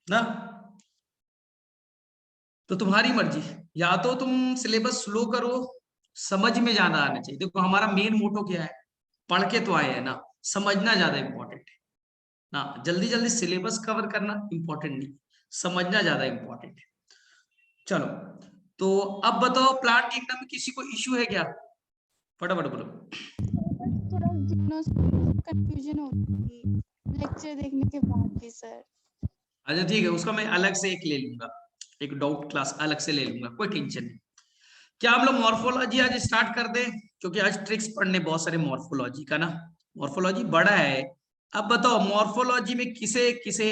ना। तो तुम्हारी मर्जी, या तो तुम सिलेबस स्लो करो, समझ में ज्यादा आना चाहिए। देखो हमारा मेन मोटो क्या है, पढ़ के तो आए हैं ना, समझना ज्यादा इंपॉर्टेंट है ना। जल्दी जल्दी सिलेबस कवर करना इंपॉर्टेंट नहीं, समझना ज्यादा इंपॉर्टेंट है। चलो, तो अब बताओ प्लांट किंगडम में किसी को इश्यू है क्या, फटाफट बोलो। थोड़ा कंफ्यूजन होती है लेक्चर देखने के बाद भी सर। अच्छा ठीक है, उसका मैं अलग से एक ले लूंगा, एक डाउट क्लास अलग से ले लूंगा, कोई टेंशन नहीं। क्या हम लोग मॉर्फोलॉजी आज स्टार्ट कर दें, क्योंकि आज ट्रिक्स पढ़ने बहुत सारे मॉर्फोलॉजी का ना, मॉर्फोलॉजी बड़ा है। अब बताओ मॉर्फोलॉजी में किसे किसे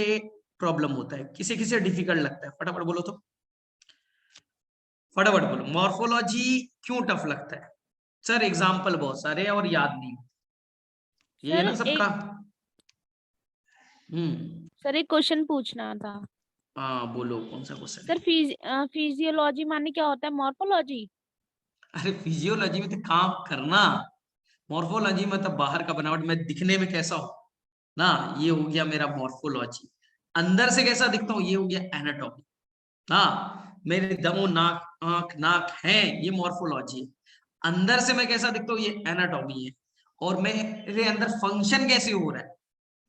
प्रॉब्लम होता है, किसे किसे डिफिकल्ट लगता है, फटाफट बोलो तो, फटाफट बोलो। मॉर्फोलॉजी क्यों टफ लगता है? सर एग्जाम्पल बहुत सारे हैं और याद नहीं, ये है सर ना सबका। एक सर एक क्वेश्चन पूछना था। हाँ बोलो, कौन सा क्वेश्चन सर है? फिजियोलॉजी माने क्या होता है मॉर्फोलॉजी? अरे फिजियोलॉजी में तो काम करना, मॉर्फोलॉजी में तो बाहर का बनावट, मैं दिखने में कैसा हूं ना, ये हो गया मेरा मॉर्फोलॉजी। अंदर से कैसा दिखता हूँ, ये हो गया एनाटॉमी। हाँ, मेरे दमो नाक आंख नाक हैं, ये मॉर्फोलॉजी है। अंदर से मैं कैसा दिखता हूँ, ये एनाटॉमी है। और मेरे अंदर फंक्शन कैसे हो रहा है,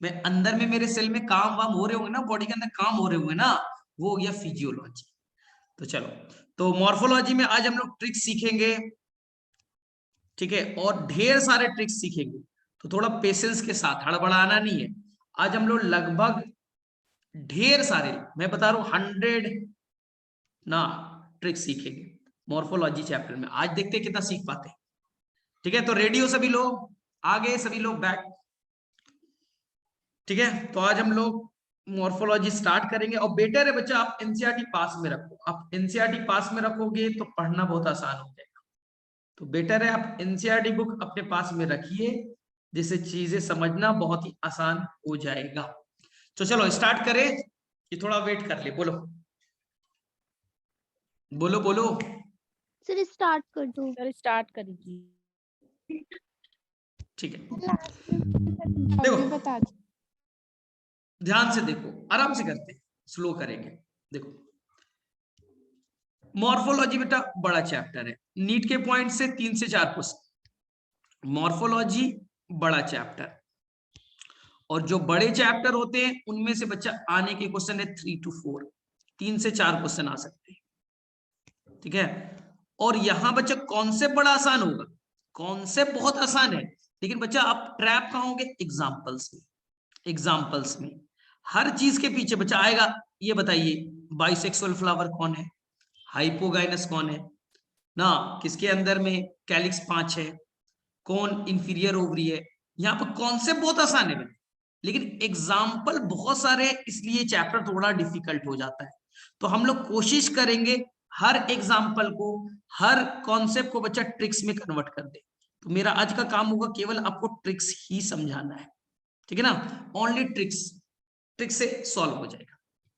मैं अंदर में मेरे सेल में काम वाम हो रहे होंगे ना, बॉडी के अंदर काम हो रहे होंगे ना, वो हो गया फिजियोलॉजी। तो चलो, तो मॉर्फोलॉजी में आज हम लोग ट्रिक्स सीखेंगे, ठीक है, और ढेर सारे ट्रिक्स सीखेंगे। तो थोड़ा पेशेंस के साथ, हड़बड़ाना नहीं है। आज हम लोग लगभग ढेर सारे, मैं बता रहा हूं 100 ना ट्रिक्स सीखेंगे मॉर्फोलॉजी चैप्टर में। आज देखते हैं कितना सीख पाते हैं। ठीक है, तो रेडी हो सभी लोग, आगे सभी लोग बैक। ठीक है, तो आज हम लोग मॉर्फोलॉजी स्टार्ट करेंगे। और बेटर है बच्चा आप एनसीईआरटी पास में रखो, आप एनसीईआरटी पास में रखोगे तो पढ़ना बहुत आसान हो जाएगा। तो बेटर है आप एनसीईआरटी बुक अपने पास में रखिए, जिससे चीजें समझना बहुत ही आसान हो जाएगा। तो चलो स्टार्ट करें, कि थोड़ा वेट कर ले, बोलो बोलो बोलो। सर स्टार्ट कर दो। सर स्टार्ट करिए। ठीक है, लास्ट में देखो बता दो। ध्यान से देखो, आराम से करते हैं, स्लो करेंगे। देखो मॉर्फोलॉजी बेटा बड़ा चैप्टर है, नीट के पॉइंट से 3 से 4 क्वेश्चन, मॉर्फोलॉजी बड़ा चैप्टर। और जो बड़े चैप्टर होते हैं उनमें से बच्चा आने के क्वेश्चन है 3 to 4, 3 से 4 क्वेश्चन आ सकते हैं। ठीक है, और यहां बच्चा कॉन्सेप्ट बड़ा आसान होगा, कॉन्सेप्ट बहुत आसान है, लेकिन बच्चा आप ट्रैप कहां होंगे, एग्जाम्पल्स में। एग्जाम्पल्स में हर चीज के पीछे बच्चा आएगा, ये बताइए बाइसेक्सुअल फ्लावर कौन है, हाइपोगाइनस कौन है ना, किसके अंदर में कैलिक्स 5 है, कौन इंफीरियर ओवरी है। यहाँ पर कॉन्सेप्ट बहुत आसान है, लेकिन एग्जाम्पल बहुत सारे, इसलिए चैप्टर थोड़ा डिफिकल्ट हो जाता है। तो हम लोग कोशिश करेंगे हर एग्जाम्पल को, हर कॉन्सेप्ट को बच्चा ट्रिक्स में कन्वर्ट कर दे। तो मेरा आज का काम होगा केवल आपको ट्रिक्स ही समझाना है, ठीक है ना, ओनली ट्रिक्स, ट्रिक्स से सॉल्व हो जाएगा।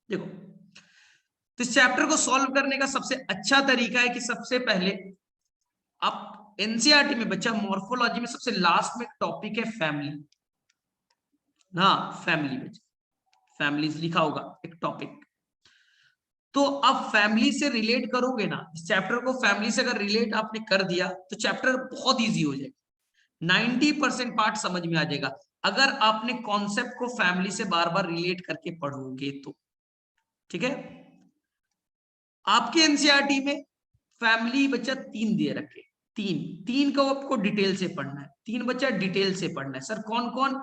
देखो, तो इस चैप्टर को सॉल्व करने का सबसे अच्छा तरीका है कि सबसे पहले आप एनसीईआरटी में बच्चा मॉर्फोलॉजी में सबसे लास्ट में टॉपिक है फैमिली ना, फैमिली में फैमिलीज लिखा होगा एक टॉपिक। तो अब फैमिली से रिलेट करोगे ना, इस चैप्टर को फैमिली से अगर रिलेट आपने कर दिया तो चैप्टर बहुत इजी हो जाएगा, 90% पार्ट समझ में आ जाएगा, अगर आपने कॉन्सेप्ट को फैमिली से बार बार रिलेट करके पढ़ोगे तो। ठीक है, आपके एनसीईआरटी में फैमिली बच्चा 3 दे रखे, तीन तीन को आपको डिटेल से पढ़ना है, 3 बच्चा डिटेल से पढ़ना है। सर कौन कौन,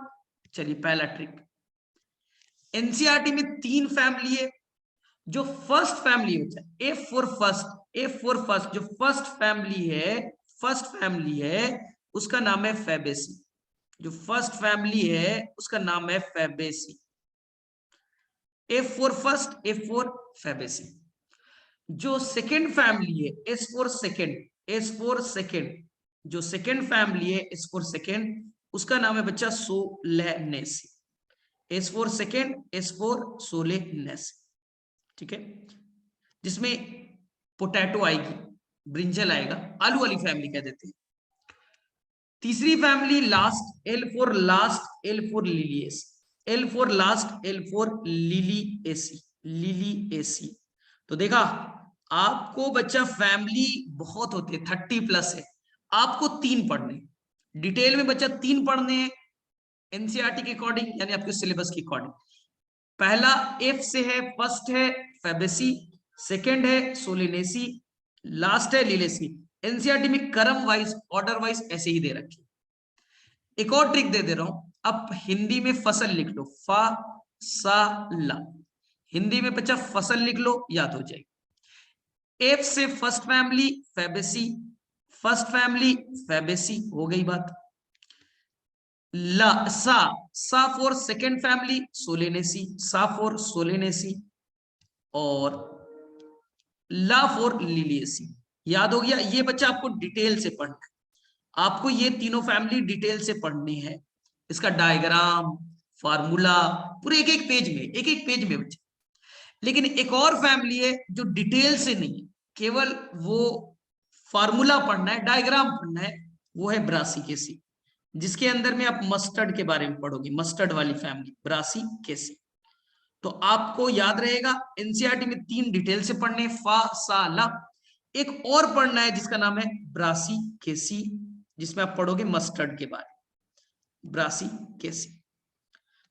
चलिए पहला ट्रिक, एनसीईआरटी में 3 फैमिली है। जो फर्स्ट फैमिली होता है, F for first, F for first, जो फर्स्ट फैमिली है, फर्स्ट फैमिली है उसका नाम है फैबेसी। जो फर्स्ट फैमिली है उसका नाम है Fabaceae, F for first, F for Fabaceae. जो सेकेंड फैमिली है, S for second, S for second, जो सेकेंड फैमिली है एस फॉर सेकेंड, उसका नाम है बच्चा Solanaceae, S for second, S for Solanaceae. ठीक है, जिसमें पोटैटो आएगी, ब्रिंजल आएगा, आलू वाली फैमिली कह देते हैं। तीसरी family last, L for last, L for lilies, L for last, L for Liliaceae, Liliaceae. तो देखा, आपको बच्चा फैमिली बहुत होते 30+ है, आपको 3 पढ़ने, डिटेल में बच्चा 3 पढ़ने हैं एनसीईआरटी के अकॉर्डिंग, यानी आपके सिलेबस के अकॉर्डिंग। पहला एफ से है, फर्स्ट है फैबेसी, सेकंड है सोलिनेसी, लास्ट है लिलेसी। एनसीईआरटी में क्रम वाइज, ऑर्डर वाइज ऐसे ही दे रखे। एक और ट्रिक दे रहा हूं, अब हिंदी में फसल लिख लो, फा सा ला, हिंदी में बच्चा फसल लिख लो, याद हो जाएगी। एफ से first family Fabaceae, first family Fabaceae, हो गई बात। ला सा फॉर सेकेंड फैमिली सोलेनेसी, सा फॉर सोलेनेसी, और ला फॉर लिलिएसी। याद हो गया। ये बच्चा आपको डिटेल से पढ़ना है, आपको ये तीनों फैमिली डिटेल से पढ़नी है, इसका डायग्राम, फार्मूला, पूरे एक एक पेज में बच्चे। लेकिन एक और फैमिली है जो डिटेल से नहीं है, केवल वो फार्मूला पढ़ना है, डायग्राम पढ़ना है, वो है ब्रासिकेसी, जिसके अंदर में आप मस्टर्ड के बारे में पढ़ोगे, मस्टर्ड वाली फैमिली ब्रासिकेसी। तो आपको याद रहेगा एनसीईआरटी में 3 डिटेल से पढ़ने, फा सा ला। एक और पढ़ना है जिसका नाम है ब्रासिकेसी, जिसमें आप पढ़ोगे मस्टर्ड के बारे में, ब्रासिकेसी।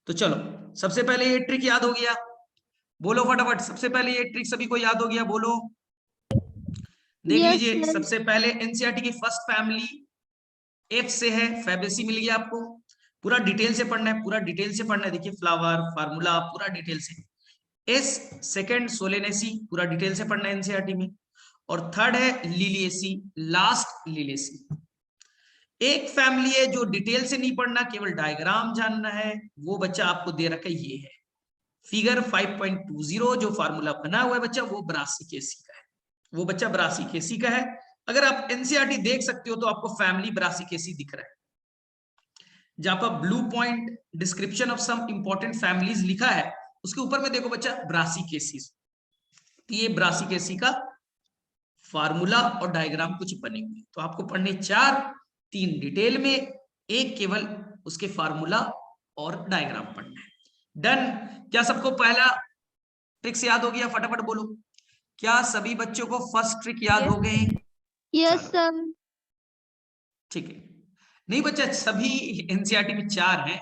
तो चलो, सबसे पहले ये ट्रिक याद हो गया, बोलो फटाफट, सबसे पहले ये ट्रिक सभी को याद हो गया, बोलो। देख लीजिए, सबसे पहले एनसीईआरटी की फर्स्ट फैमिली एफ से है, फैबेसी मिल गया आपको, पूरा डिटेल से पढ़ना है, पूरा डिटेल से पढ़ना है। देखिए फ्लावर, फार्मूला, पूरा डिटेल से। एस सेकंड सोलेनेसी, पूरा डिटेल से पढ़ना है एनसीईआरटी में। और थर्ड है लिलिएसी, लास्ट लिलिएसी। एक फैमिली है जो डिटेल से नहीं पढ़ना, केवल डायग्राम जानना है, वो बच्चा आपको दे रखा है, ये है फिगर 5.20, जो फार्मूला बना हुआ है बच्चा, वो ब्रासिकेसी का है, वो बच्चा ब्रासिकेसी का है। अगर आप एनसीईआरटी देख सकते हो तो आपको फैमिली ब्रासिकेसी दिख रहा है, जहां पर blue point description of some important families लिखा है, उसके ऊपर में देखो बच्चा ब्रासिकेसीज। तो ये ब्रासिकेसी का फार्मूला और डायग्राम कुछ बने हुए, तो आपको पढ़ने 4, 3 डिटेल में, एक केवल उसके फार्मूला और डायग्राम पढ़ना है। डन। क्या सबको पहला ट्रिक्स याद हो गया? फटाफट बोलो, क्या सभी बच्चों को फर्स्ट ट्रिक याद हो गए? Yes sir. ठीक है। नहीं बच्चा, सभी एनसीईआरटी में 4 हैं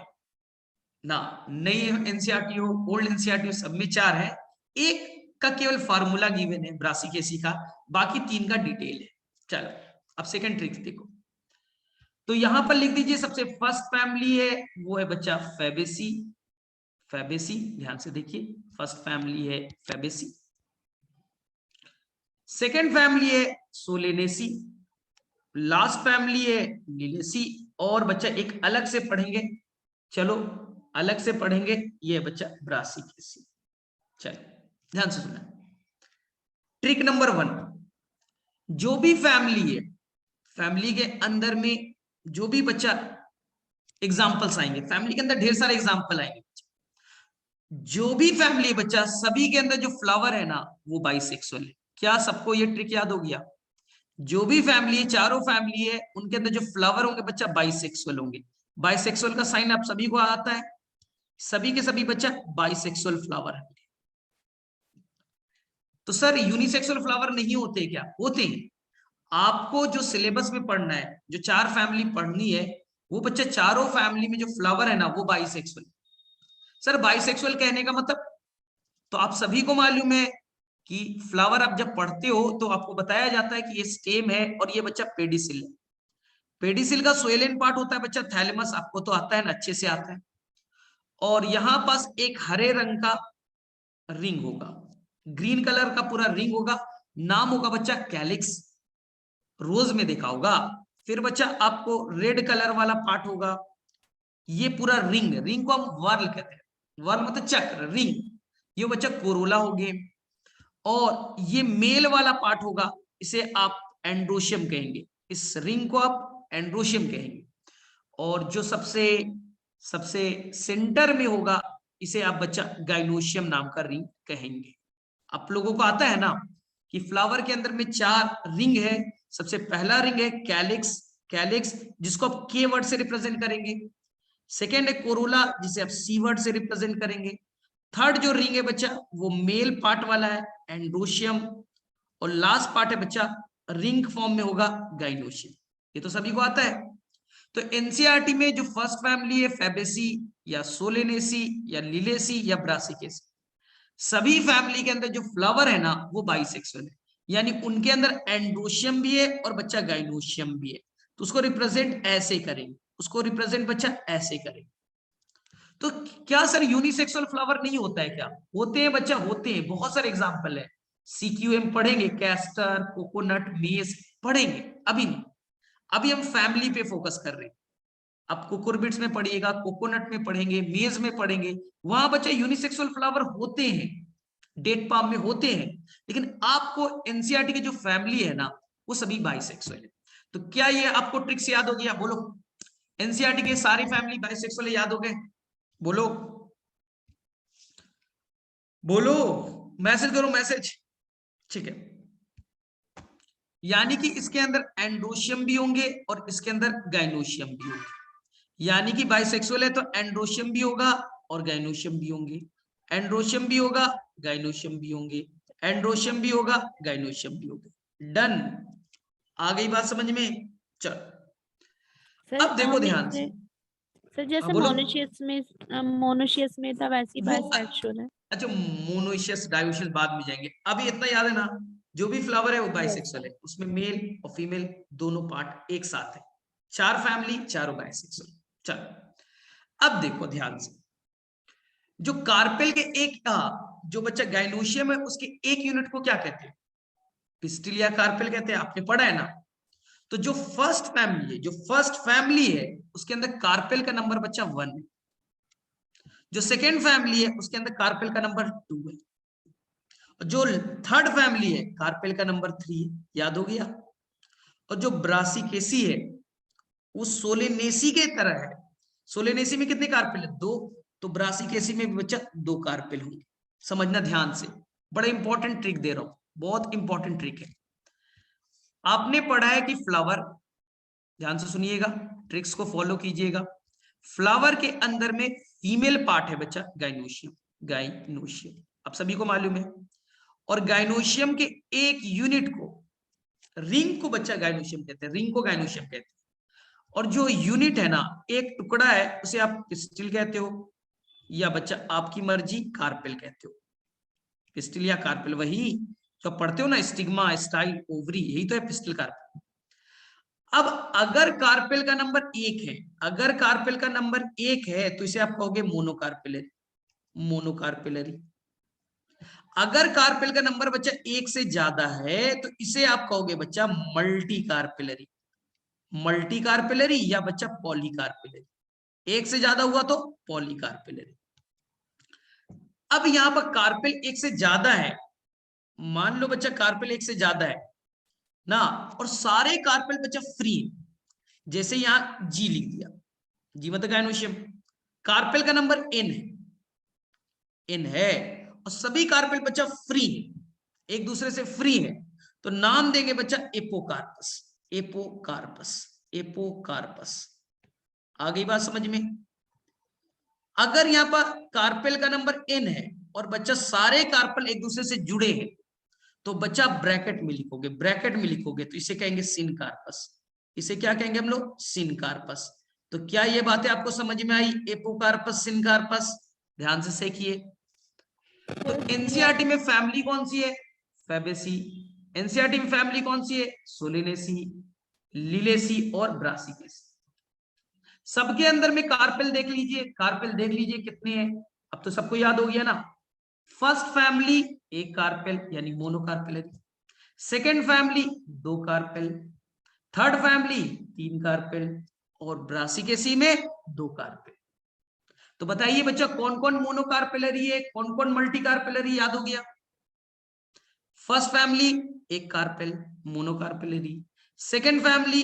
ना, नई एनसीईआरटी हो, ओल्ड एनसीईआरटी हो, सब में 4 है। एक का केवल फार्मूला गिवन है ब्रासिकेसी का, बाकी 3 का डिटेल है। चलो, अब सेकंड ट्रिक देखो, तो यहां पर लिख दीजिए, सबसे फर्स्ट फैमिली है वो है बच्चा फैबेसी, फैबेसी, ध्यान से देखिए, फर्स्ट फैमिली है फैबेसी। सेकंड फैमिली है सोलेनेसी, लास्ट फैमिली है लिलेसी। और बच्चा एक अलग से पढ़ेंगे, चलो अलग से पढ़ेंगे, ये है बच्चा ब्रासिकेसी। चलो ध्यान से सुना, ट्रिक नंबर 1, जो भी फैमिली है, फैमिली के अंदर में जो भी बच्चा एग्जाम्पल्स आएंगे, फैमिली के अंदर ढेर सारे एग्जाम्पल आएंगे, जो भी फैमिली है बच्चा, सभी के अंदर जो फ्लावर है ना, वो बाइसेक्सुअल है। क्या सबको ये ट्रिक याद हो गया? जो भी फैमिली है, चारों फैमिली है, उनके अंदर जो फ्लावर होंगे बच्चा बाइसेक्सुअल होंगे। बाइसेक्सुअल का साइन आप सभी को आता है, सभी के सभी बच्चा बाइसेक्सुअल फ्लावर है। तो सर यूनिसेक्सुअल फ्लावर नहीं होते क्या? होते हैं। आपको जो सिलेबस में पढ़ना है, जो 4 फैमिली पढ़नी है, वो बच्चा चारों फैमिली में जो फ्लावर है ना, वो बाइसेक्सुअल। सर बाइसेक्सुअल कहने का मतलब, तो आप सभी को मालूम है कि फ्लावर आप जब पढ़ते हो तो आपको बताया जाता है कि ये स्टेम है और ये बच्चा पेडिसिल है। पेडिसिल का सोइलेंट पार्ट होता है बच्चा थैलेमस, आपको तो आता है ना, अच्छे से आता है। और यहां पास एक हरे रंग का रिंग होगा, ग्रीन कलर का पूरा रिंग होगा, नाम होगा बच्चा कैलिक्स, रोज में देखा होगा। फिर बच्चा आपको रेड कलर वाला पार्ट होगा, ये पूरा रिंग, रिंग को हम वर्ल कहते हैं, वर्ल मतलब चक्र, रिंग, ये बच्चा कोरोला हो गए। और ये मेल वाला पार्ट होगा, इसे आप एंड्रोशियम कहेंगे, इस रिंग को आप एंड्रोशियम कहेंगे। और जो सबसे सबसे सेंटर में होगा, इसे आप बच्चा गाइनोशियम नाम का रिंग कहेंगे। आप लोगों को आता है ना कि फ्लावर के अंदर में 4 रिंग है। सबसे पहला रिंग है कैलिक्स, कैलिक्स जिसको आप के वर्ड से रिप्रेजेंट करेंगे। सेकेंड है कोरोला, जिसे आप सी वर्ड से रिप्रेजेंट करेंगे। थर्ड जो रिंग है बच्चा वो मेल पार्ट वाला है एंड्रोशियम, और लास्ट पार्ट है बच्चा रिंग फॉर्म में होगा गाइनोशियम। ये तो सभी को आता है। तो एनसीईआरटी में जो फर्स्ट फैमिली है फैबेसी या सोलेनेसी या लिलेसी या ब्रासिकेसी, सभी फैमिली के अंदर जो फ्लावर है ना वो बाइसेक्सुअल है, यानी उनके अंदर एंड्रोशियम भी है और बच्चा गाइनोशियम भी है। तो उसको रिप्रेजेंट ऐसे करेंगे, उसको रिप्रेजेंट बच्चा ऐसे करेंगे। तो क्या सर यूनिसेक्सुअल फ्लावर नहीं होता है क्या? होते हैं बच्चा, होते हैं, बहुत सारे एग्जांपल है। सीक्यूएम पढ़ेंगे, कैस्टर, कोकोनट, मेज पढ़ेंगे, अभी नहीं, अभी हम फैमिली पे फोकस कर रहे हैं। अब कुकुरबिट्स में पढ़िएगा, कोकोनट में पढ़ेंगे, मेज में पढ़ेंगे, वहां बच्चा यूनिसेक्सुअल फ्लावर होते हैं, डेट पाम में होते हैं, लेकिन आपको एनसीईआरटी की जो फैमिली है ना वो सभी बाइसेक्सुअल है। तो क्या ये आपको ट्रिक्स याद हो गया? बोलो, एनसीईआरटी के सारी फैमिली बाइसेक्सुअल याद हो गए? बोलो बोलो, मैसेज करो, मैसेज। ठीक है, यानी कि इसके अंदर एंड्रोशियम भी होंगे और इसके अंदर गाइनोशियम भी होंगे। यानी कि बाइसेक्सुअल है तो एंड्रोशियम भी होगा और गाइनोशियम भी होंगे, एंड्रोशियम भी होगा, गाइनोशियम भी होंगे, एंड्रोशियम भी होगा, गाइनोशियम भी होगा। डन, आ गई बात समझ में? चल सर अब देखो ध्यान से। सर हाँ जैसे बोलो। मोनोशियस में था वैसे ही वो बाइसेक्सुअल है। अच्छा, मोनोशियस डायोशियस बाद में जाएंगे, अभी इतना याद है ना, जो भी फ्लावर है वो बाइसेक्सुअल है, उसमें मेल और फीमेल दोनों पार्ट एक साथ है। 4 फैमिली, चारों बाइसेक्सुअल। चल अब देखो ध्यान से, जो कार्पेल के एक जो बच्चा गाइनोशियम है उसके एक यूनिट को क्या कहते हैं? पिस्टिल या कार्पेल कहते हैं, आपने पढ़ा है ना। तो जो फर्स्ट फैमिली है, जो फर्स्ट फैमिली है उसके अंदर कार्पेल का नंबर बच्चा 1 है। जो सेकेंड फैमिली है उसके अंदर कार्पेल का नंबर 2 है। जो थर्ड फैमिली है कार्पेल का नंबर 3 है, याद हो गया। और जो ब्रासिकेसी है वो सोलेनेसी के तरह है। सोलेनेसी में कितने कार्पेल है? 2। तो ब्रासिकेसी में भी बच्चा 2 कार्पेल होंगे। समझना ध्यान से, बड़ा इंपॉर्टेंट ट्रिक दे रहा हूं, बहुत इंपॉर्टेंट ट्रिक है। आपने पढ़ा है कि फ्लावर, ध्यान से सुनिएगा, ट्रिक्स को फॉलो कीजिएगा। फ्लावर के अंदर में फीमेल पार्ट है बच्चा गाइनोशियम, गाइनोशियम अब सभी को मालूम है। और गाइनोशियम के एक यूनिट को, रिंग को बच्चा गाइनोशियम कहते हैं, रिंग को गाइनोशियम कहते हैं। और जो यूनिट है ना, एक टुकड़ा है, उसे आप पिस्टिल कहते हो या बच्चा आपकी मर्जी कार्पेल कहते हो। पिस्टिल या कार्पेल वही तो पढ़ते हो ना, स्टिग्मा, स्टाइल, ओवरी, यही तो है पिस्टिल कार्पेल। अब अगर कार्पेल का नंबर 1 है, अगर कार्पेल का नंबर 1 है तो इसे आप कहोगे मोनोकार्पेलरी, मोनोकार्पेलरी। अगर कार्पेल का नंबर बच्चा 1 से ज्यादा है तो इसे आप कहोगे बच्चा मल्टी कार्पेलरी, मल्टी कार्पेलरी या बच्चा पॉलीकार्पेलरी। 1 से ज्यादा हुआ तो पॉलीकार्पेलरी। अब यहां पर कार्पेल 1 से ज्यादा है, मान लो बच्चा कार्पेल 1 से ज्यादा है ना, और सारे कार्पेल बच्चा फ्री, जैसे यहां जी लिख दिया, जी मतलब गाइनोशियम, कार्पेल का नंबर n है, n है, और सभी कार्पेल बच्चा फ्री है, एक दूसरे से फ्री है, तो नाम देंगे बच्चा एपोकार्पस, एपोकार्पस, एपोकार्पस। आ गई बात समझ में? अगर यहां पर कार्पेल का नंबर n है और बच्चा सारे कार्पेल एक दूसरे से जुड़े हैं तो बच्चा ब्रैकेट में लिखोगे, ब्रैकेट में लिखोगे तो इसे कहेंगे सिनकार्पस। इसे क्या कहेंगे हम लोग? सिनकार्पस। तो क्या ये बातें आपको समझ में आई? एपोकार्पस, सिनकार्पस, ध्यान से सीखिए। तो एनसीईआरटी में फैमिली कौन सी है? फैबेसी। एनसीईआरटी में फैमिली कौन सी है? सोलेनेसी, लिलेसी और ब्रासिकेसी। सबके अंदर में कार्पेल देख लीजिए, कार्पेल देख लीजिए कितने हैं, अब तो सबको याद हो गया ना। फर्स्ट फैमिली 1 कार्पेल यानी monocarpellary, second family 2 carpel, third family 3 carpel और ब्रासिकेसी में 2 कार्पेल। तो बताइए बच्चा कौन कौन मोनोकार्पेलरी है, कौन कौन मल्टीकार्पेलरी? याद हो गया। First family 1 carpel monocarpellary, second family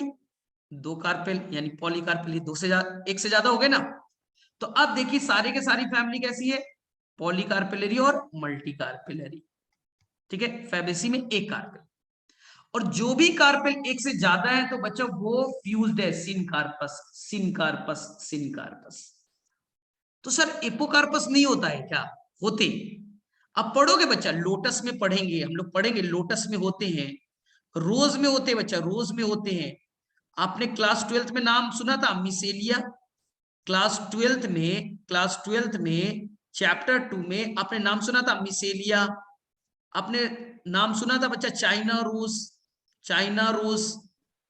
2 carpel यानी पॉलीकार्पेलरी, 2 से ज्यादा, 1 से ज्यादा हो गए ना। तो अब देखिए सारे के सारी फैमिली कैसी है? पॉलीकार्पेलरी और मल्टीकार्पेलरी। ठीक है, फैबेसी में 1 कार्पेल, और जो भी कार्पेल 1 से ज्यादा है तो बच्चा वो फ्यूज्ड है, सिनकार्पस, सिनकार्पस, सिनकार्पस। तो सर एपोकार्पस नहीं होता है क्या? होते। अब पढ़ोगे बच्चा, लोटस में पढ़ेंगे हम लोग, पढ़ेंगे लोटस में होते हैं, रोज में होते हैं बच्चा, रोज में होते हैं। आपने क्लास 12th में नाम सुना था मिसेलिया, क्लास 12th में चैप्टर 2 में आपने नाम सुना था मिसेलिया। आपने नाम सुना था बच्चा चाइना रोज,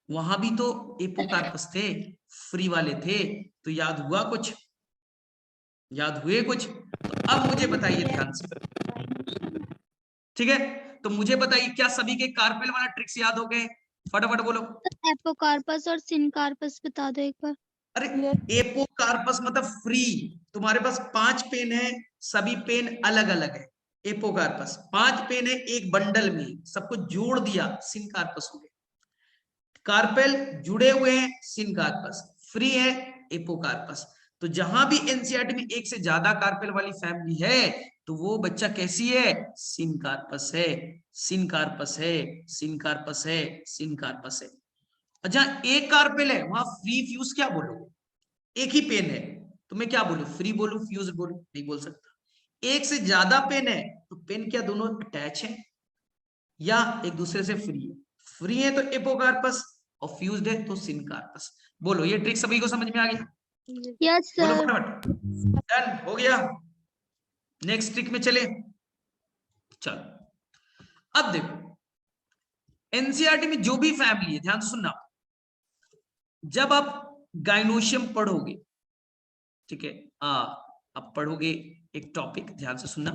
वहां भी तो एपोकार्पस थे, फ्री वाले थे। तो याद हुआ कुछ, याद हुए कुछ? तो अब मुझे बताइए ध्यान से, ठीक है? तो मुझे बताइए क्या सभी के कार्पेल वाला ट्रिक्स याद हो गए? फटाफट बोलो। एपोकार्पस और सिनकार्पस बता दो एक बार। अरे एपोकार्पस मतलब फ्री, तुम्हारे पास 5 पेन है, सभी पेन अलग अलग है। एपोकार्पस 5 पेन है एक बंडल में, सबको जोड़ दिया, सिनकार्पस हो गया। कार्पेल जुड़े हुए हैं, सिनकार्पस, फ्री है, एपोकार्पस। तो जहां भी एनसीईआरटी में एक से ज्यादा कार्पेल वाली फैमिली है तो वो बच्चा कैसी है? सिनकार्पस है, सिनकार्पस है, सिनकार्पस है, सिनकार्पस है। और जहां एक कार्पेल है वहां फ्री फ्यूज क्या बोलो? एक ही पेन है तो मैं क्या बोलूं? फ्री बोलूं, फ्यूज बोलूं? नहीं बोल सकता। एक से ज्यादा पेन है तो पेन क्या दोनों अटैच है या एक दूसरे से फ्री है? फ्री है तो एपोकार्पस और फ्यूज्ड है तो सिनकार्पस। बोलो, ये ट्रिक सभी को समझ में आ गया? यस बोलो सर। फटाफट। डन हो गया। नेक्स्ट ट्रिक में चले, चलो। अब देखो, एनसीईआरटी में जो भी फैमिली है, ध्यान से सुनना, जब आप गाइनोशियम पढ़ोगे, ठीक है, अब पढ़ोगे एक टॉपिक, ध्यान से सुनना,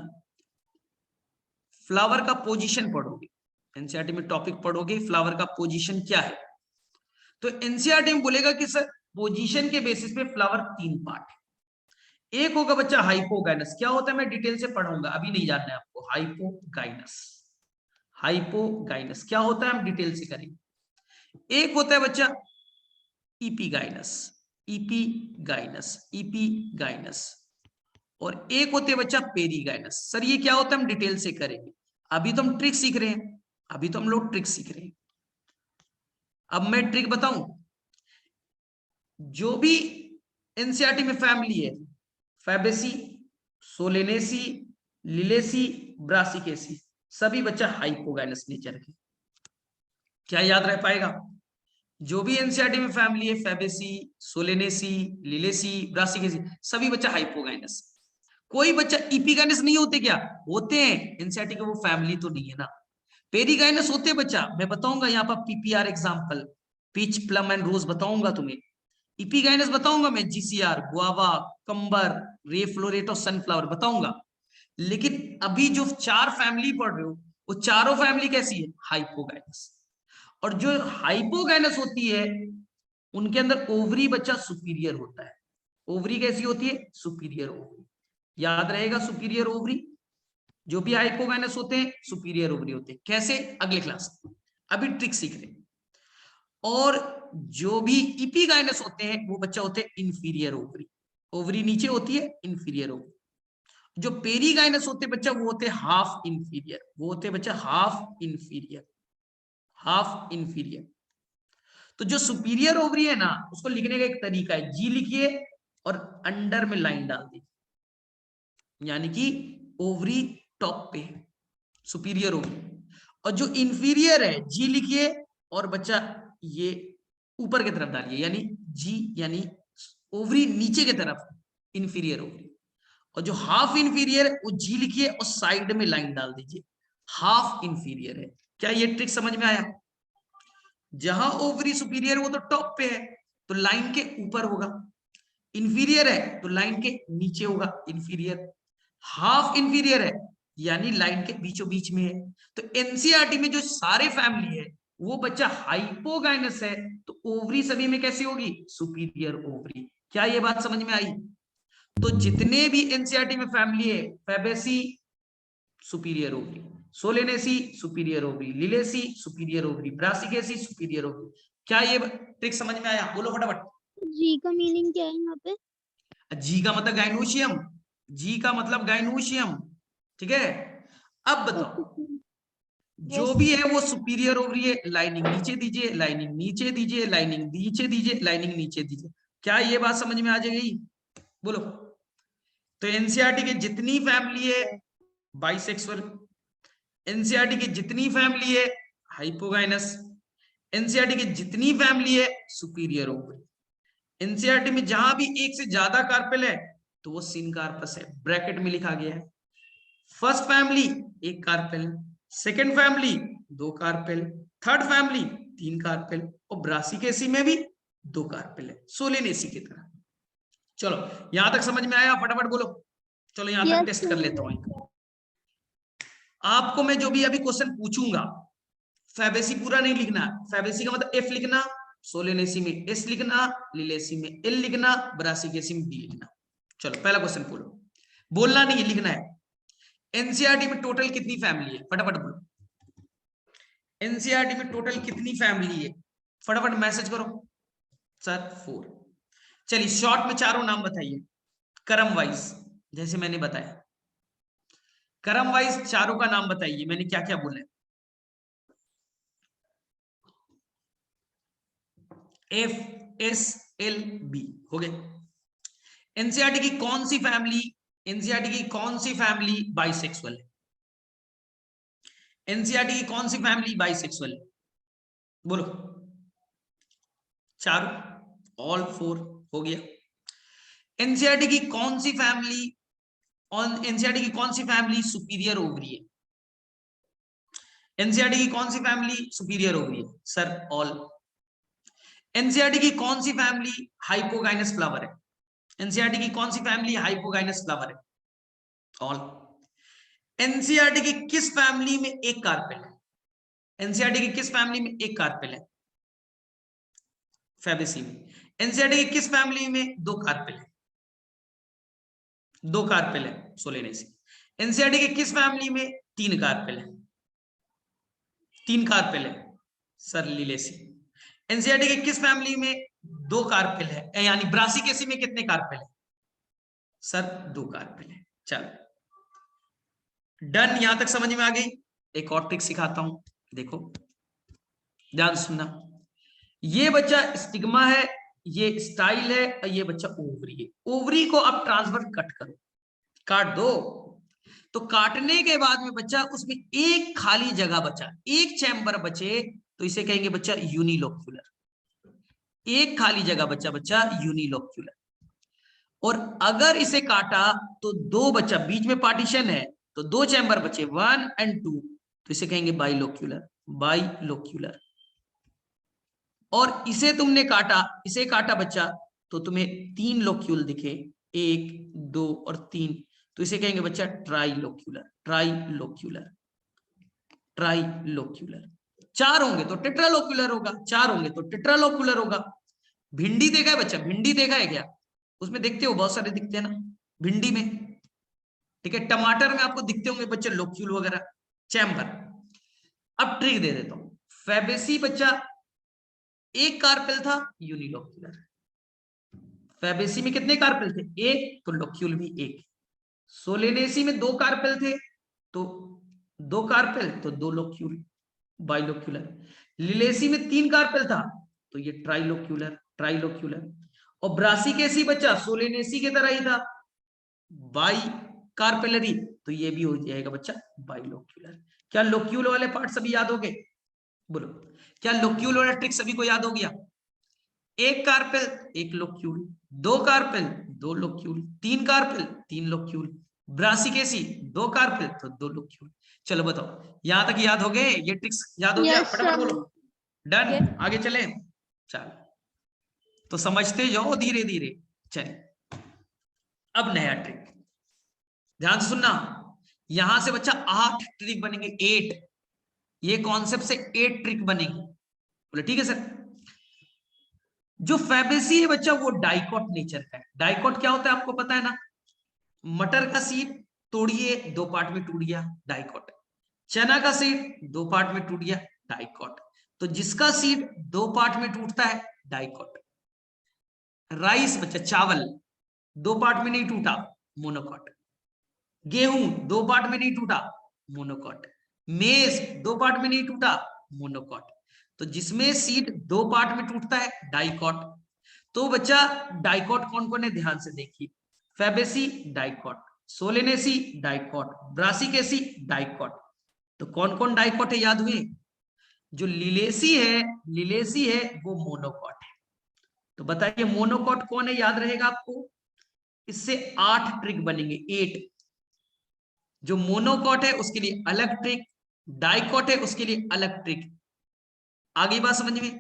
फ्लावर का पोजीशन पढ़ोगे। एनसीईआरटी में टॉपिक पढ़ोगे फ्लावर का पोजीशन क्या है, तो एनसीईआरटी में बोलेगा कि सर पोजीशन के बेसिस पे फ्लावर 3 पार्ट है। एक होगा बच्चा हाइपोगाइनस, क्या होता है मैं डिटेल से पढ़ाऊंगा, अभी नहीं जानना है आपको। हाइपोगाइनस, हाइपोगाइनस क्या होता है हम डिटेल से करेंगे। एक होता है बच्चा इपीगाइनस, इपीगाइनस, इपीगाइनस, और एक होते हैं बच्चा पेरीगाइनस। सर ये क्या होता है हम डिटेल से करेंगे, अभी तो हम ट्रिक सीख रहे हैं, अभी तो हम लोग ट्रिक सीख रहे हैं। अब मैं ट्रिक बताऊं, जो भी एनसीईआरटी में फैमिली है, फैबेसी, सोलेनेसी, लिलेसी, ब्रासिकेसी, सभी बच्चा हाइपोगाइनस नेचर के। क्या याद रह पाएगा? जो भी एनसीईआरटी में फैमिली है, फैबेसी, सोलेनेसी, लिलेसी, ब्रासिकेसी, सभी बच्चा हाइपोगाइनस। कोई बच्चा इपीगाइनस नहीं होते क्या? होते हैं, एनसीईआरटी के वो फैमिली तो नहीं है ना। पेरीगाइनस होते बच्चा, मैं बताऊंगा यहाँ पर PPR example, peach, plum and rose बताऊंगा तुम्हें। इपीगाइनस बताऊंगा मैं, जीसीआर, गुआवा, कंबर, रे फ्लोरेट और सनफ्लावर बताऊंगा। लेकिन अभी जो 4 फैमिली पढ़ रहे हो वो चारों फैमिली कैसी है? हाइपोगाइनस। और जो हाइपोगाइनस होती है उनके अंदर ओवरी बच्चा सुपीरियर होता है। ओवरी कैसी होती है? Superior ovary. याद रहेगा, सुपीरियर ओवरी। जो भी हाइपोगाइनस होते हैं सुपीरियर ओवरी होते हैं। कैसे? अगले क्लास में, अभी ट्रिक सीख रहे हैं। और जो भी इपीगाइनस होते हैं वो बच्चा होते हैं इंफीरियर ओवरी। ओवरी नीचे होती है, इंफीरियर ओवरी। जो पेरीगाइनस होते बच्चा वो होते हाफ इंफीरियर, वो होते बच्चा हाफ इंफीरियर, हाफ इंफीरियर। तो जो सुपीरियर ओवरी है ना, उसको लिखने का एक तरीका है, जी लिखिए और अंडर में लाइन डाल दीजिए, यानी कि ओवरी टॉप पे है, सुपीरियर ओवरी। और जो इंफीरियर है, जी लिखिए और बच्चा ये ऊपर की तरफ डालिए, यानी जी यानी ओवरी नीचे की तरफ, इंफीरियर ओवरी। और जो हाफ इंफीरियर वो जी लिखिए और साइड में लाइन डाल दीजिए, हाफ इंफीरियर है। क्या ये ट्रिक समझ में आया? जहां ओवरी सुपीरियर वो तो टॉप पे है तो लाइन के ऊपर होगा, इंफीरियर है तो लाइन के नीचे होगा, इंफीरियर। हाफ इंफीरियर है यानी लाइन के बीचों बीच में है। तो एनसीईआरटी में जो सारे फैमिली है वो बच्चा हाइपोगाइनस है, तो ओवरी सभी में कैसी होगी? Superior ovary. क्या ये बात समझ में आई? तो जितने भी एनसीईआरटी में फैमिली है, Fabaceae superior ovary, Solanaceae superior ovary, Liliaceae superior ovary, Brassicaceae superior ovary. क्या ये ट्रिक समझ में आया? बोलो फटाफट। जी का मीनिंग क्या है यहाँ पे? जी का मतलब गाइनोशियम, जी का मतलब गाइनोशियम, ठीक है। अब बताओ, जो भी है वो सुपीरियर ओवरी है, लाइनिंग नीचे दीजिए, लाइनिंग नीचे दीजिए, लाइनिंग नीचे दीजिए, लाइनिंग नीचे दीजिए। क्या ये बात समझ में आ जाएगी? बोलो। तो एनसीईआरटी की जितनी फैमिली है बाइसेक्सुअल, एनसीईआरटी की जितनी फैमिली है हाइपोगाइनस, एनसीईआरटी की जितनी फैमिली है सुपीरियर ओवरी। एनसीईआरटी में जहां भी एक से ज्यादा कार्पेल है तो वो सिनकार्पस है, ब्रैकेट में लिखा गया है। फर्स्ट फैमिली एक कार्पेल, सेकेंड फैमिली दो कार्पेल, थर्ड फैमिली तीन कार्पेल, और ब्रासिकेसी में भी दो कार्पेल है, सोलेनेसी की तरह। चलो यहां तक समझ में आया? फटाफट बोलो। चलो यहां तक टेस्ट कर लेता हूं। आपको मैं जो भी अभी क्वेश्चन पूछूंगा, फैबेसी पूरा नहीं लिखना। फैबेसी का मतलब एफ लिखना, सोलेनेसी में एस लिखना, लिलेसी में एल लिखना, ब्रासिकेसी में बी लिखना। चलो पहला क्वेश्चन बोलो, बोलना नहीं है, लिखना है। एनसीईआरटी में टोटल कितनी फैमिली है? फटाफट बोलो। एनसीईआरटी में टोटल कितनी फैमिली है? फटाफट मैसेज करो सर 4। चलिए शॉर्ट में चारों नाम बताइए क्रम वाइज, जैसे मैंने बताया क्रम वाइज चारों का नाम बताइए। मैंने क्या क्या बोला? एफ एस एल बी हो गए। एनसीईआरटी की कौन सी फैमिली, एनसीईआरटी की कौन सी फैमिली बाइसेक्सुअल है? एनसीईआरटी की कौन सी फैमिली बाइसेक्सुअल है? बोलो। चारों, ऑल 4 हो गया। एनसीईआरटी की कौन सी फैमिली, एनसीईआरटी की कौन सी फैमिली सुपीरियर ओवरी है? एनसीईआरटी की कौन सी फैमिली सुपीरियर ओवरी है? Sir all. एनसीईआरटी की कौन सी फैमिली हाइपोगाइनस फ्लावर है? एनसीईआरटी की कौन सी फैमिली हाइपोगाइनस फ्लावर है? ऑल। एनसीईआरटी की किस फैमिली में एक कार्पेल है? एनसीईआरटी की किस फैमिली में एक कार्पेल है? फैबेसी में। एनसीईआरटी की किस फैमिली में दो कार्पेल है? दो कार्पेल है, सोलेनेसी। एनसीईआरटी की किस फैमिली में तीन कार्पेल है? तीन कार्पेल है, सर लिलेसी। एनसीईआरटी की किस फैमिली में दो कार्पेल है, यानी ब्रासिकेसी में कितने कार्पेल है? सर दो कार्पेल है। चलो डन, यहां तक समझ में आ गई। एक और ट्रिक सिखाता हूं, देखो ध्यान सुनना। ये बच्चा स्टिग्मा है, ये स्टाइल है, और ये बच्चा ओवरी है। ओवरी को अब ट्रांसफर कट करो, काट दो। तो काटने के बाद में बच्चा उसमें एक खाली जगह बचा, एक चैम्बर बचे, तो इसे कहेंगे बच्चा यूनिलोक्यूलर। एक खाली जगह बच्चा बच्चा यूनिलोक्यूलर। और अगर इसे काटा तो दो बच्चा, बीच में पार्टीशन है तो दो चैम्बर बचे 1 और 2, तो इसे कहेंगे बाइलोक्यूलर। बाइलोक्यूलर। और इसे तुमने काटा, इसे काटा बच्चा, तो तुम्हें तीन लोक्यूल दिखे, 1 2 और 3, तो इसे कहेंगे बच्चा ट्राइलोक्यूलर। ट्राइलोक्यूलर, ट्राइलोक्यूलर। चार होंगे तो टेट्रालोक्यूलर होगा, चार होंगे तो टेट्रालोक्यूलर होगा। भिंडी देखा है बच्चा? भिंडी देखा है क्या? उसमें देखते हो बहुत सारे दिखते हैं ना भिंडी में, ठीक है। टमाटर में आपको दिखते होंगे बच्चे लोक्यूल वगैरह, चैम्बर। अब ट्रिक दे देता हूं। फैबेसी बच्चा एक कार्पेल था, यूनिलोक्यूलर। फैबेसी में कितने कार्पेल थे? एक, तो लोक्यूल भी एक। सोलेनेसी में दो कार्पेल थे, तो दो कार्पेल तो दो लोक्यूल, बाइलोक्यूलर। लिलेसी में तीन कार्पेल था, तो ये ट्राइलोक्यूलर, ट्राइलोक्यूलर। और ब्रासिकेसी बच्चा सोलेनेसी की तरह ही था, बाई कार्पेलरी, तो ये भी हो जाएगा बच्चा बाइलोक्यूलर। क्या लोक्यूल वाले पार्ट सभी याद हो गए? बोलो, क्या लोक्यूल वाला ट्रिक सभी को याद हो गया? एक कार्पेल एक लोक्यूल, दो कार्पेल दो लोक्यूल, तीन कार्पेल तीन लोक्यूल, ब्रासिकेसी दो कार्पेल तो दो लोक्यूल। चलो बताओ यहां तक याद हो गए? ये ट्रिक्स याद हो गया? Yes, फटाफट sir. बोलो। डन, आगे चले। चलो तो समझते जाओ धीरे धीरे। चलिए अब नया ट्रिक, ध्यान से सुनना। यहां से बच्चा 8 ट्रिक बनेंगे, 8। ये कॉन्सेप्ट से 8 ट्रिक बनेंगे। बोले ठीक है सर। जो फैबेसी है बच्चा वो डाइकॉट नेचर का है। डाइकॉट क्या होता है आपको पता है ना? मटर का सीड तोड़िए, दो पार्ट में टूट गया, डाइकॉट। चना का सीड दो पार्ट में टूट गया, डाइकॉट। तो जिसका सीड दो पार्ट में टूटता है डाइकॉट। राइस बच्चा, चावल दो पार्ट में नहीं टूटा, मोनोकॉट। गेहूं दो पार्ट में नहीं टूटा, मोनोकॉट। मेज दो पार्ट में नहीं टूटा, मोनोकॉट। तो जिसमें सीड दो पार्ट में टूटता है डाइकॉट। तो बच्चा डाइकॉट कौन कौन है ध्यान से देखिए। Fabaceae dicot, Solanaceae dicot, Brassicaceae dicot. तो कौन कौन डाइकॉट है याद हुए? जो लिलेसी है वो मोनोकॉट है। तो बताइए मोनोकॉट कौन है, याद रहेगा आपको? इससे 8 ट्रिक बनेंगे, 8। जो मोनोकॉट है उसके लिए अलग ट्रिक, डाइकॉट है उसके लिए अलग ट्रिक। आगे बात समझ में?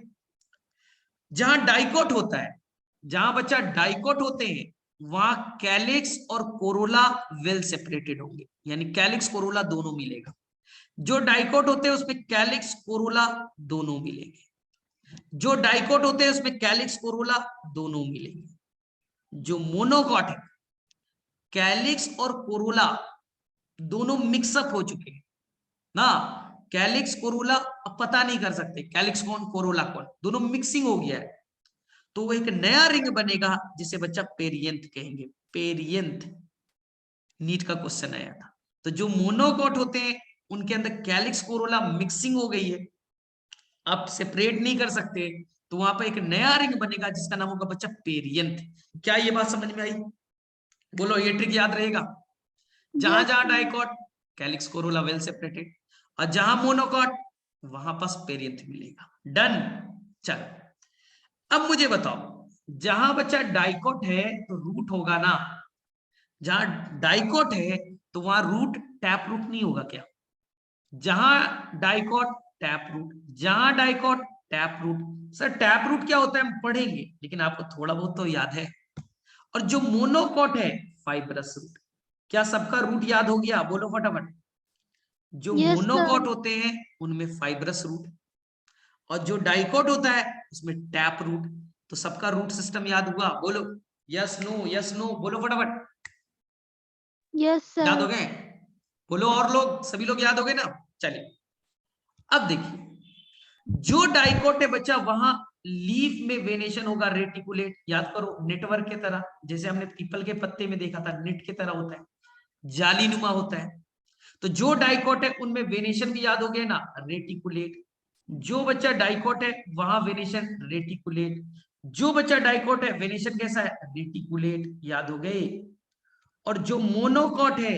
जहां डाइकॉट होता है, जहां बच्चा डाइकॉट होते हैं, वहां कैलिक्स और कोरोला वेल सेपरेटेड होंगे, यानी कैलिक्स कोरोला दोनों मिलेगा। जो डाइकॉट होते हैं उसमें कैलिक्स कोरोला दोनों मिलेंगे। जो डाइकॉट होते हैं उसमें कैलिक्स कोरोला दोनों मिलेंगे। जो मोनोकॉट है, कैलिक्स और कोरोला दोनों मिक्सअप हो चुके हैं ना। कैलिक्स कोरोला अब पता नहीं कर सकते कैलिक्स कौन कोरोला कौन, दोनों मिक्सिंग हो गया है। तो वो एक नया रिंग बनेगा जिसे बच्चा पेरियंथ कहेंगे। पेरियंथ नीट का क्वेश्चन आया था। तो जो मोनोकॉट होते हैं उनके अंदर कैलिक्स कोरोला मिक्सिंग हो गई है, आप सेपरेट नहीं कर सकते, तो वहां पर एक नया रिंग बनेगा जिसका नाम होगा बच्चा पेरियंथ। क्या ये बात समझ में आई? बोलो, ये ट्रिक याद रहेगा। जहां Yes, जहां sir. Dicot calyx Corolla well separated, और जहां मोनोकॉट वहां पास पेरियंथ मिलेगा। डन। चलो अब मुझे बताओ, जहां बच्चा डाइकॉट है तो रूट होगा ना। जहां डाइकॉट है तो वहां रूट टैप रूट नहीं होगा क्या? जहां डाइकॉट टैप रूट, जहां dicot tap root. Sir tap root क्या होता है हम पढ़ेंगे, लेकिन आपको थोड़ा बहुत तो याद है। और जो मोनोकॉट है फाइब्रस रूट। क्या सबका रूट याद हो गया? बोलो फटाफट। जो Yes, sir. मोनोकॉट होते हैं उनमें फाइब्रस रूट, और जो डाइकॉट होता है उसमें टैप रूट। तो सबका रूट सिस्टम याद हुआ? बोलो यस नो, यस नो, बोलो फटाफट। Yes, याद हो sir. गए? बोलो, और लोग, सभी लोग याद हो गए ना? चलिए अब देखिए, जो डाइकॉट है बच्चा वहां लीफ में वेनेशन होगा रेटिकुलेट। याद करो, नेटवर्क की तरह, जैसे हमने पीपल के पत्ते में देखा था, नेट की तरह होता है, जालीनुमा होता है। तो जो डाइकॉट है उनमें वेनेशन भी याद हो गया ना, रेटिकुलेट। जो बच्चा डाइकॉट है वहां वेनेशन रेटिकुलेट, जो बच्चा डाइकॉट है वेनेशन कैसा है? रेटिकुलेट। याद हो गए? और जो मोनोकॉट है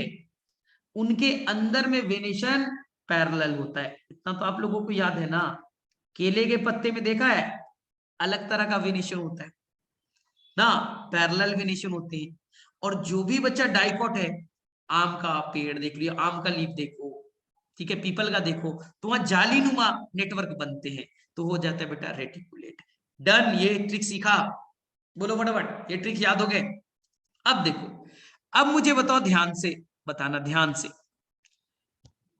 उनके अंदर में वेनेशन पैरेलल होता है। इतना तो आप लोगों को याद है ना। केले के पत्ते में देखा है अलग तरह का वेनेशन होता है ना, पैरेलल वेनेशन होते हैं। और जो भी बच्चा डाइकॉट है, आम का पेड़ देख लियो, आम का लीफ देखो, ठीक है, पीपल का देखो, तो वहां जालीनुमा नेटवर्क बनते हैं, तो हो जाता है बेटा रेटिकुलेट। डन। ये ट्रिक सीखा? बोलो फटाफट, ये ट्रिक याद हो गए? अब देखो, अब मुझे बताओ, ध्यान से बताना, ध्यान से।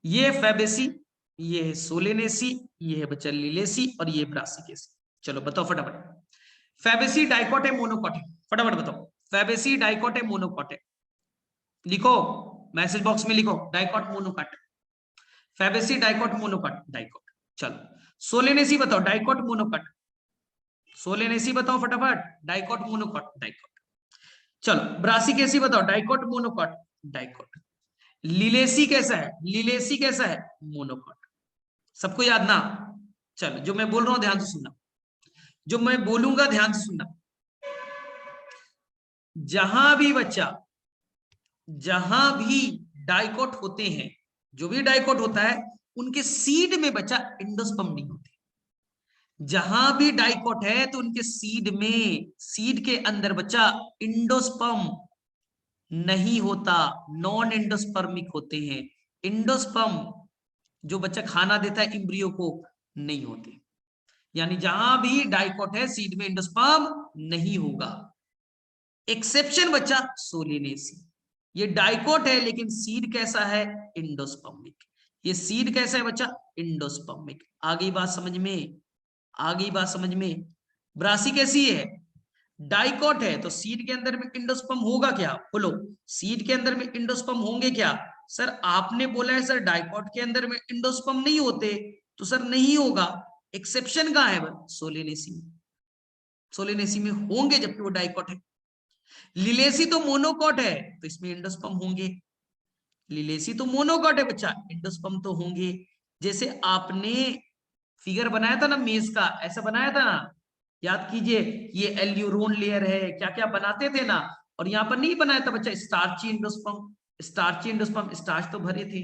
ये फैबेसी, ये है सोलेनेसी, ये है बच्चा लिलेसी, और ये ब्रासिकेसी। चलो बताओ फटाफट। फैबेसी डाइकॉट है मोनोकॉट है? फटाफट बताओ। फैबेसी डाइकॉट है मोनोकॉट है? लिखो, मैसेज बॉक्स में लिखो, dicot monocot. Fabaceae dicot monocot dicot. चलो सोलेनेसी बताओ, डाइकॉट मोनोकॉट। सोलेनेसी बताओ फटाफट, डाइकॉट मोनोकॉट डाइकॉट। चलो ब्रासिकेसी बताओ, डाइकॉट मोनोकॉट डाइकॉट। लिलेसी कैसा है? लिलेसी कैसा है? मोनोकॉट। सबको याद ना? चलो जो मैं बोल रहा हूं ध्यान से सुनना, जो मैं बोलूंगा ध्यान से सुनना। जहां भी बच्चा, जहां भी डाइकॉट होते हैं, जो भी डाइकॉट होता है उनके सीड में बच्चा इंडोस्पर्म नहीं होते। जहां भी डाइकॉट है तो उनके सीड में, सीड के अंदर बच्चा इंडोस्पर्म नहीं होता, नॉन एंडोस्पर्मिक होते हैं। इंडोस्पर्म जो बच्चा खाना देता है इम्ब्रियो को, नहीं होते। यानी जहां भी डाइकॉट है सीड में इंडोस्पर्म नहीं होगा। एक्सेप्शन बच्चा सोलिनेसी, ये डाइकॉट है लेकिन सीड कैसा है? इंडोस्पर्मिक। ये सीड कैसा है बच्चा? इंडोस्पर्मिक। आगे बात समझ में? आगे बात समझ में? ब्रासी कैसी है? डाइकॉट है तो सीड के अंदर में इंडोस्पर्म होगा क्या? बोलो, सीड के अंदर में इंडोस्पर्म होंगे क्या? सर आपने बोला है सर डाइकॉट के अंदर में इंडोस्पर्म नहीं होते, तो सर नहीं होगा। एक्सेप्शन कहां है? सोलिनेसी में। सोलिनेसी में होंगे जबकि वो डाइकॉट है। लिलेसी तो मोनोकॉट है तो इसमें इंडोस्पर्म होंगे। लिलेसी तो मोनोकॉट है बच्चा, इंडोस्पर्म तो होंगे। जैसे आपने फिगर बनाया था ना मेज का, ऐसा बनाया था ना, याद कीजिए, ये एल्यूरोन लेयर है, क्या क्या बनाते थे ना, और यहाँ पर नहीं बनाया था बच्चा starchy endosperm, starchy endosperm, starch तो भरे थे।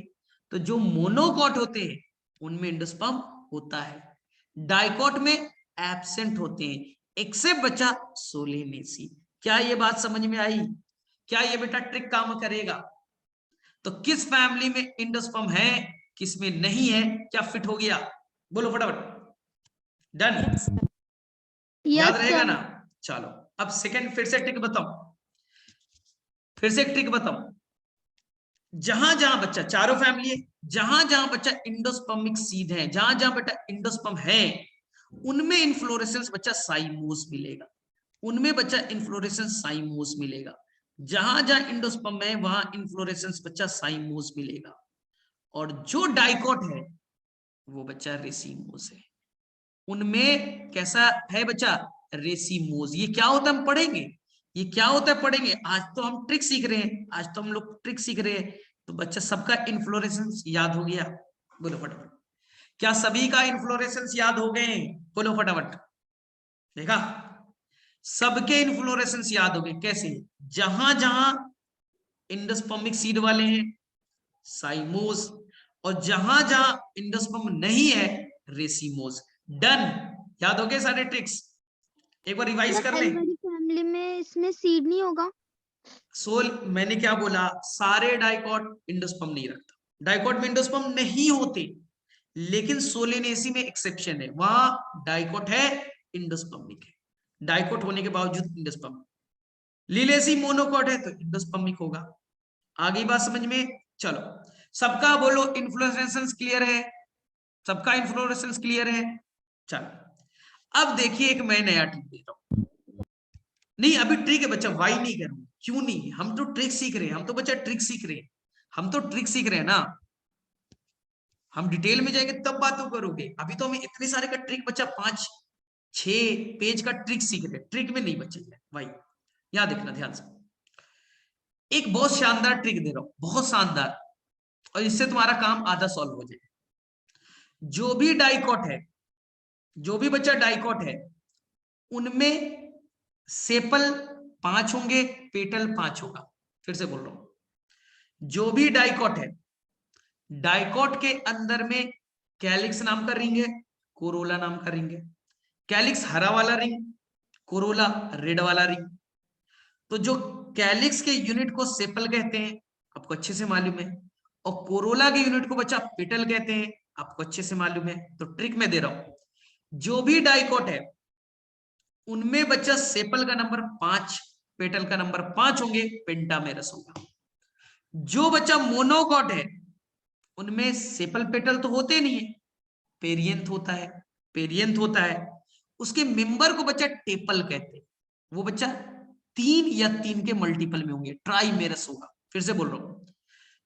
तो जो मोनोकॉट होते हैं उनमें एंडोस्पर्म होता है, डाइकॉट में एब्सेंट होते हैं, एक्सेप्ट बच्चा सोलेनेसी। क्या ये बात समझ में आई? क्या ये बेटा ट्रिक काम करेगा? तो किस फैमिली में एंडोस्पर्म है, किस में नहीं है, क्या फिट हो गया? बोलो फटाफट। डन? Yes sir. याद यस रहेगा सर। ना? चलो अब सेकंड फिर से ट्रिक बताओ, फिर से एक ट्रिक बताओ। जहां जहां बच्चा, चारों फैमिली है, जहां जहां बच्चा इंडोस्पर्मिक सीड है, जहां जहां बेटा इंडोस्पर्म है, उनमें इन्फ्लोरेसेंस बच्चा साइमोस मिलेगा, उनमें बच्चा इन्फ्लोरेसेंस साइमोस मिलेगा। जहां जहां इंडोस्पर्म है वहां इन्फ्लोरेसेंस बच्चा साइमोस मिलेगा। और जो डाइकॉट है वो बच्चा रेसिमोस है, उनमें कैसा है बच्चा? रेसिमोस। ये क्या होता है हम पढ़ेंगे, ये क्या होता है पढ़ेंगे। आज तो हम ट्रिक सीख रहे हैं, आज तो हम लोग ट्रिक सीख रहे हैं। तो बच्चा सबका इन्फ्लोरेसेंस याद हो गया? बोलो फटाफट। क्या सभी का इन्फ्लोरेसेंस याद हो गए? बोलो फटाफट। देखा, सबके इन्फ्लोरेसेंस याद हो गए। कैसे? जहां जहां इंडोस्पर्मिक सीड वाले हैं साइमोस, और जहां जहां इंडोस्पर्म नहीं है रेसिमोस। डन? याद हो गए सारे ट्रिक्स? एक बार रिवाइज सर कर एल ले। वाली फैमिली में इसमें सीड नहीं होगा? सोल, मैंने क्या बोला? सारे डाइकॉट इंडोस्पर्म नहीं रखता, डाइकॉट में इंडोस्पर्म नहीं होते, लेकिन सोलेनेसी में एक्सेप्शन है, वहां डाइकॉट है, इंडोस्पर्मिक है, डाइकॉट होने के बावजूद इंडोस्पर्म। लिलेसी मोनोकॉट है तो इंडोस्पर्मिक होगा। आगे बात समझ में? चलो सबका बोलो इन्फ्लोरेसेंस क्लियर है? सबका इन्फ्लोरेसेंस क्लियर है? चलो अब देखिए एक मैं नया ट्रिक देता हूं। नहीं अभी ट्रिक है बच्चा, वाई नहीं करूंगा। क्यों नहीं? हम तो ट्रिक सीख रहे हैं, हम तो बच्चा ट्रिक सीख रहे हैं, हम तो ट्रिक सीख रहे हैं ना। हम डिटेल में जाएंगे तब बातों करोगे। अभी तो हमें इतने सारे का ट्रिक बच्चा 5-6 पेज का ट्रिक सीख रहे हैं, ट्रिक में नहीं बच्चे भाई। यहां देखना ध्यान से, एक बहुत शानदार ट्रिक दे रहा हूं, बहुत शानदार, और इससे तुम्हारा काम आधा सॉल्व हो जाएगा। जो भी डाइकॉट है, जो भी बच्चा डाइकॉट है, उनमें सेपल 5 होंगे, पेटल 5 होगा। फिर से बोल रहा हूं, जो भी डाइकॉट है, डाइकॉट के अंदर में कैलिक्स नाम का रिंग है, कोरोला नाम का रिंग है। कैलिक्स हरा वाला रिंग, कोरोला रेड वाला रिंग। तो जो कैलिक्स के यूनिट को सेपल कहते हैं, आपको अच्छे से मालूम है, और कोरोला के यूनिट को बच्चा पेटल कहते हैं, आपको अच्छे से मालूम है। तो ट्रिक में दे रहा हूं, जो भी डाइकॉट है उनमें बच्चा सेपल का नंबर 5, पेटल का नंबर 5 होंगे, पेंटामेरस होगा। जो बच्चा मोनोकॉट है उनमें सेपल पेटल तो होते नहीं है, पेरियंथ होता है, पेरियंथ होता है। उसके मेंबर को बच्चा टेपल कहते हैं, वो बच्चा 3 या 3 के मल्टीपल में होंगे, ट्राइमेरस होगा। फिर से बोल रहा हूं,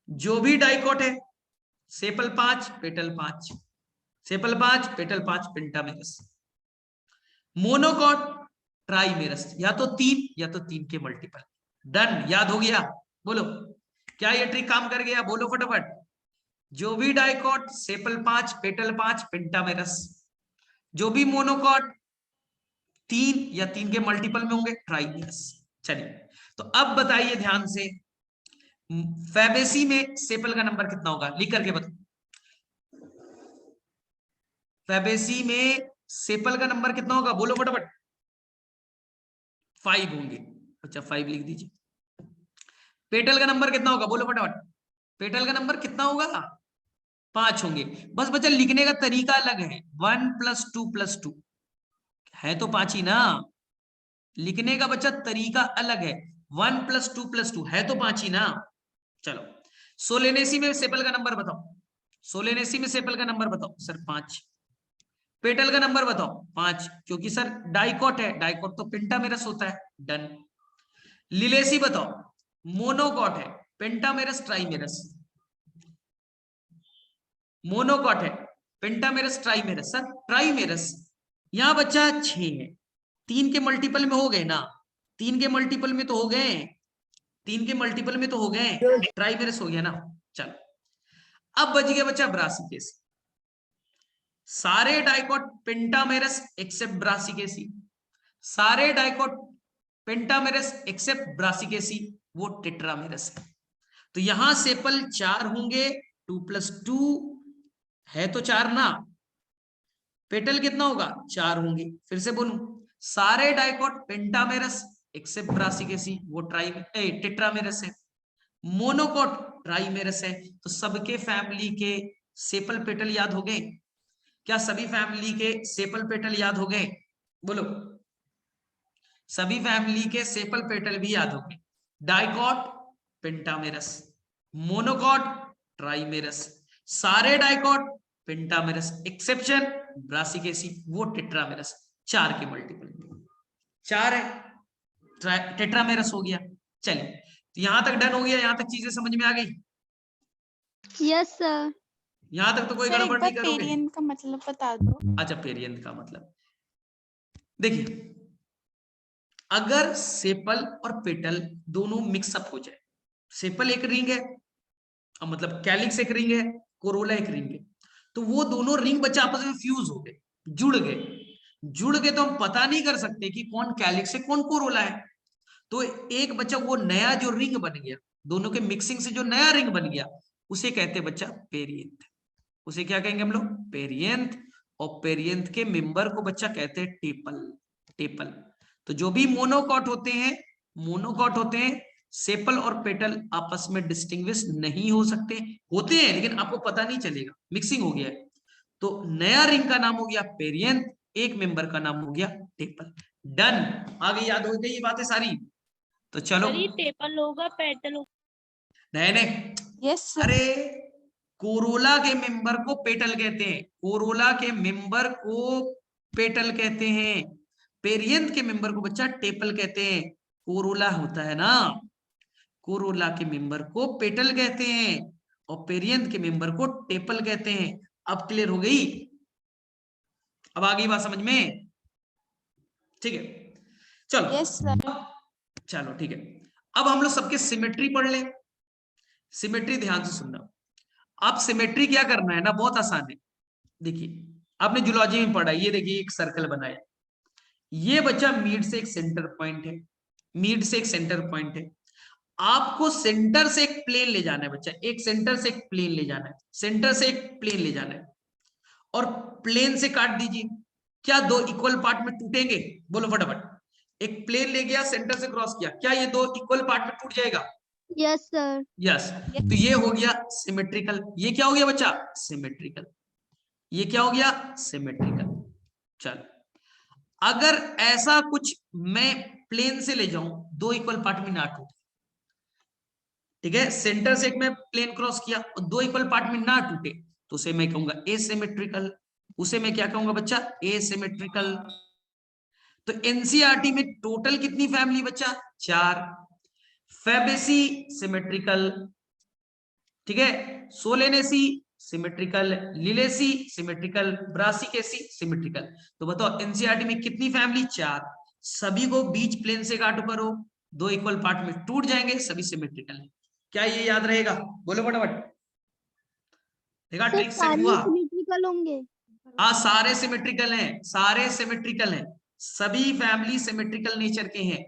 जो भी डाइकॉट है sepal 5 petal 5, sepal 5 petal 5, pentamerous. Monocot ट्राइमेरस, या तो 3 या तो 3 के मल्टीपल। डन? याद हो गया? बोलो क्या ये ट्रिक काम कर गया? बोलो फटाफट। जो भी डाइकॉट सेपल 5 पेटल 5 पेंटामेरस, जो भी मोनोकॉट 3 या 3 के मल्टीपल में होंगे, ट्राइमेरस। चलिए तो अब बताइए ध्यान से, फैबेसी में सेपल का नंबर कितना होगा? लिख करके बताओ। फैबेसी में सेपल का नंबर कितना होगा? बोलो फटाफट। 5 होंगे। अच्छा 5 लिख दीजिए। पेटल का नंबर कितना होगा? बोलो फटाफट। पेटल का नंबर कितना होगा? 5 होंगे। बस बच्चा लिखने का तरीका अलग है, 1 + 2 + 2 है तो 5 ही ना। लिखने का बच्चा तरीका अलग है, 1 + 2 + 2 है तो 5 ही ना। चलो सोलेनेसी में सेपल का नंबर बताओ, सोलेनेसी में सेपल का नंबर बताओ सर। 5। पेटल का नंबर बताओ। 5, क्योंकि सर डाइकॉट है, डाइकॉट तो पेंटामेरस होता है। डन। लिलेसी बताओ। मोनोकॉट है, पेंटामेरस ट्राइमेरस। मोनोकॉट है, पेंटामेरस ट्राइमेरस। सर ट्राइमेरस, यहां बच्चा 6 है, 3 के मल्टीपल में हो गए ना, 3 के मल्टीपल में तो हो गए, 3 के मल्टीपल में तो हो गए, ट्राइमेरस हो गया ना। चलो अब बच गया बच्चा ब्रासिकेसी। सारे डाइकॉट पेंटामेरस एक्सेप्ट ब्रासिकेसी, सारे डाइकॉट पेंटामेरस एक्सेप्ट ब्रासिकेसी वो टेट्रामेरस है। तो यहां सेपल 4 होंगे, 2 + 2 है तो 4 ना, पेटल कितना होगा 4 होंगे। फिर से बोलूं, सारे डाइकॉट पेंटामेरस एक्सेप्ट ब्रासिकेसी वो टेट्रामेरस है। मोनोकॉट ट्राइमेरस है। तो सबके फैमिली के सेपल पेटल याद हो गए? क्या सभी फैमिली के सेपल पेटल याद हो गए? बोलो, सभी फैमिली के सेपल पेटल भी याद हो गए। डाइकॉट पेंटामेरस, मोनोकॉट ट्राइमेरस, सारे डाइकॉट पेंटामेरस एक्सेप्शन ब्रासिकेसी वो टेट्रामेरस। 4 के मल्टीपल 4 है, टेट्रामेरस हो गया। चलिए, तो यहां तक डन हो गया, यहां तक चीजें समझ में आ गई? Yes sir. यहां तक तो कोई सर एक गड़बड़ बार नहीं करोगे? पेरियन का मतलब बता दो। अच्छा, पेरियंथ का मतलब देखिए, अगर सेपल और पेटल दोनों मिक्सअप हो जाए, सेपल एक रिंग है, मतलब कैलिक्स एक रिंग है, कोरोला एक रिंग है, तो वो दोनों रिंग बच्चे आपस में फ्यूज हो गए, जुड़ गए तो हम पता नहीं कर सकते कि कौन कैलिक्स है कौन कोरोला है। तो एक बच्चा वो नया जो रिंग बन गया, दोनों के मिक्सिंग से जो नया रिंग बन गया, उसे कहते हैं बच्चा पेरियंथ। उसे क्या कहेंगे हम लोग? पेरियंथ। और पेरियंथ के मेंबर को बच्चा कहते हैं टेपल। तो जो भी मोनोकॉट होते हैं, सेपल और पेटल आपस में डिस्टिंग्विश नहीं हो सकते, होते हैं लेकिन आपको पता नहीं चलेगा, मिक्सिंग हो गया है। तो नया रिंग का नाम हो गया पेरियंथ, एक मेंबर का नाम हो गया टेपल। डन, आगे याद हो गई ये बातें सारी? तो चलो, सर ये टेपल होगा पेटल होगा? नहीं, यस सर। अरे कोरोला के मेंबर को पेटल कहते हैं, कोरोला के मेंबर को पेटल कहते हैं, पेरियंथ के मेंबर को बच्चा टेपल कहते हैं। कोरोला होता है ना, कोरोला के मेंबर को पेटल कहते हैं और पेरियंथ के मेंबर को टेपल कहते हैं। अब क्लियर हो गई? अब आ गई बात समझ में? ठीक है, चलो। Yes sir. चलो ठीक है, अब हम लोग सबके सिमेट्री पढ़ लें। सिमेट्री ध्यान से सुनना। अब सिमेट्री क्या करना है ना, बहुत आसान है। देखिए, आपने जूलॉजी में पढ़ा, ये देखिए एक सर्कल बनाया, ये बच्चा मिड से एक सेंटर पॉइंट है, मिड से एक सेंटर पॉइंट है। आपको सेंटर से एक प्लेन ले जाना है बच्चा, एक सेंटर से एक प्लेन ले जाना है, सेंटर से एक प्लेन ले जाना है और प्लेन से काट दीजिए। क्या दो इक्वल पार्ट में टूटेंगे? बोलो फटाफट। एक प्लेन ले गया, सेंटर से क्रॉस किया, क्या ये दो इक्वल पार्ट में टूट जाएगा? Yes sir. यस। तो ये हो गया सिमेट्रिकल। ये क्या हो गया बच्चा? सिमेट्रिकल। ये क्या हो गया? सिमेट्रिकल। चलो, अगर ऐसा कुछ मैं प्लेन से ले जाऊं, दो इक्वल पार्ट में ना टूटे, ठीक है, सेंटर से एक मैं प्लेन क्रॉस किया और दो इक्वल पार्ट में ना टूटे, तो उसे मैं कहूंगा एसिमेट्रिकल। उसे मैं क्या कहूंगा बच्चा? एसिमेट्रिकल। तो एनसीईआरटी में टोटल कितनी फैमिली बच्चा? 4। फैबेसी सिमेट्रिकल, ठीक है, Solanaceae symmetrical, Liliaceae symmetrical, Brassicaceae symmetrical. तो बताओ एनसीईआरटी में कितनी फैमिली? 4। सभी को बीच प्लेन से काट करो, दो इक्वल पार्ट में टूट जाएंगे, सभी सिमेट्रिकल है। क्या ये याद रहेगा? बोलो फटाफट। देखा, सर ट्रिक सेट सारे हुआ? सिमेट्रिकल होंगे? हाँ, सारे सिमेट्रिकल हैं, सारे सिमेट्रिकल हैं, सभी फैमिली सिमेट्रिकल नेचर के हैं।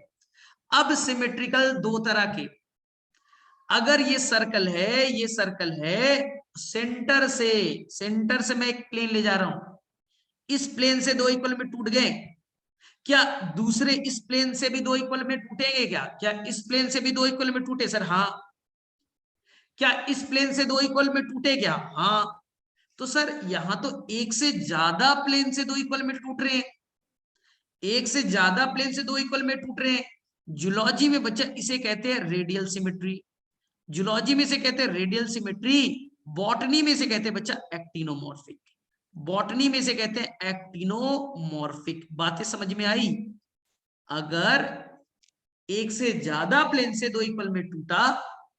अब सिमेट्रिकल दो तरह के, अगर ये सर्कल है, ये सर्कल है, सेंटर से मैं एक प्लेन ले जा रहा हूं, इस प्लेन से दो इक्वल में टूट गए, क्या दूसरे इस प्लेन से भी दो इक्वल में टूटेंगे? क्या इस प्लेन से भी दो इक्वल में टूटे? सर हाँ। क्या इस प्लेन से दो इक्वल में टूटे? क्या हाँ। तो सर यहां तो एक से ज्यादा प्लेन से दो इक्वल में टूट रहे हैं, एक से ज्यादा प्लेन से दो इक्वल में टूट रहे हैं। जूलॉजी में बच्चा इसे कहते हैं रेडियल सिमेट्री, जूलॉजी में से कहते हैं रेडियल सिमेट्री। बॉटनी में से कहते हैं बच्चा एक्टिनोमॉर्फिक, बॉटनी में से कहते हैं एक्टिनोमॉर्फिक। बातें समझ में आई? अगर एक से ज्यादा प्लेन से दो इक्वल में टूटा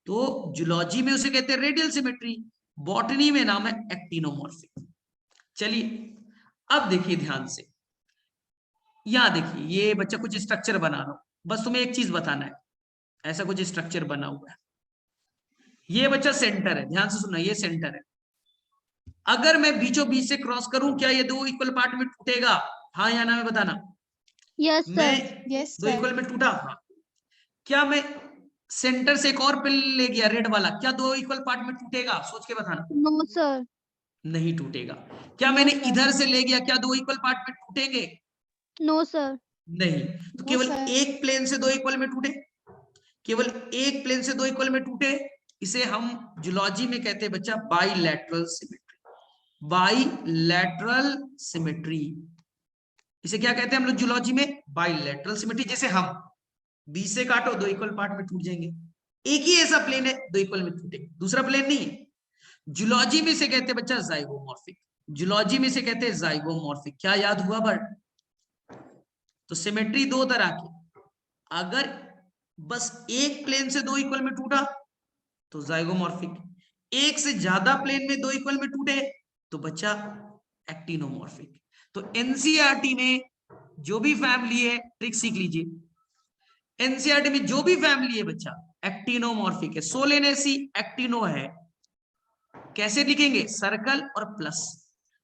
तो जूलॉजी में उसे कहते हैं रेडियल सिमेट्री, बॉटनी में नाम है एक्टिनोमॉर्फिक। चलिए, अब देखिए ध्यान से, यहां देखिए ये बच्चा कुछ स्ट्रक्चर बना रहा हूं, बस तुम्हें एक चीज बताना है, ऐसा कुछ स्ट्रक्चर बना हुआ है, ये बच्चा सेंटर है, ध्यान से सुनना, ये सेंटर है। अगर मैं बीचों बीच से क्रॉस करूं, क्या ये दो इक्वल पार्ट में टूटेगा? हाँ या ना में बताना। यस मैं सर। यस दो सर। इक्वल में टूटा, हाँ। क्या मैं सेंटर से एक और पेन ले गया रेड वाला, क्या दो इक्वल पार्ट में टूटेगा? सोच के बताना। No sir. नहीं टूटेगा। क्या नो मैंने सर। इधर से ले गया, क्या दो इक्वल पार्ट में टूटेंगे? No sir. नहीं। तो नो केवल सर। एक प्लेन से दो इक्वल में टूटे, केवल एक प्लेन से दो इक्वल में टूटे, इसे हम जूलॉजी में कहते हैं बच्चा बाइलैटरल सिमेट्री। बाइलैटरल सिमेट्री, इसे क्या कहते हैं हम लोग जूलॉजी में? Bilateral symmetry. जैसे हम बीच से काटो, दो इक्वल पार्ट में टूट जाएंगे। एक ही ऐसा प्लेन है दो इक्वल में टूटे, दूसरा प्लेन नहीं है। जूलॉजी में से कहते हैं बच्चा जाइगोमॉर्फिक। जूलॉजी में से कहते हैं जाइगोमॉर्फिक। क्या याद हुआ बट? तो सिमेट्री दो तरह की, अगर बस एक प्लेन से दो इक्वल में टूटा तो जाइगोमॉर्फिक, एक से ज्यादा प्लेन में दो इक्वल में टूटे तो बच्चा एक्टिनोमॉर्फिक। तो एनसीईआरटी में जो भी फैमिली है, ट्रिक सीख लीजिए। एनसीईआरटी में जो भी फैमिली है बच्चा एक्टिनोमॉर्फिक है। सोलेनेसी एक्टिनो है, कैसे लिखेंगे? सर्कल और प्लस।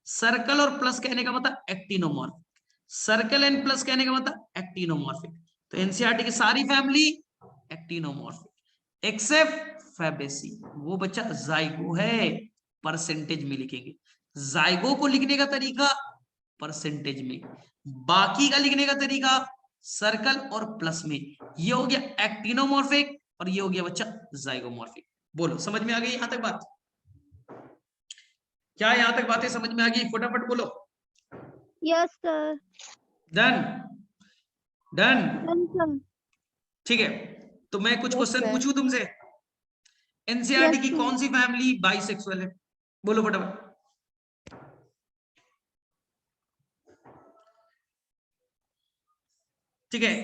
सर्कल और प्लस कहने का मतलब एक्टिनोमॉर्फिक, सर्कल एंड प्लस कहने का मतलब एक्टिनोमॉर्फिक। तो एनसीईआरटी की सारी फैमिली एक्टिनोमॉर्फिक एक्सेप्ट फैबेसी, वो बच्चा जाइगो है, परसेंटेज में लिखेंगे। जाइगो को लिखने का तरीका परसेंटेज में, बाकी का लिखने का तरीका सर्कल और प्लस में। ये हो गया एक्टिनोमॉर्फिक और ये हो गया बच्चा जाइगोमॉर्फिक। बोलो समझ में आ गई यहां तक बात? क्या यहां तक बातें समझ में आ गई? फटाफट बोलो। Yes sir. Done? Done? Done sir. ठीक है, तो मैं कुछ यस क्वेश्चन सर। पूछूं तुमसे। एनसीईआरटी यस की सर। कौन सी फैमिली बाइसेक्सुअल है? बोलो फटाफट। ठीक है,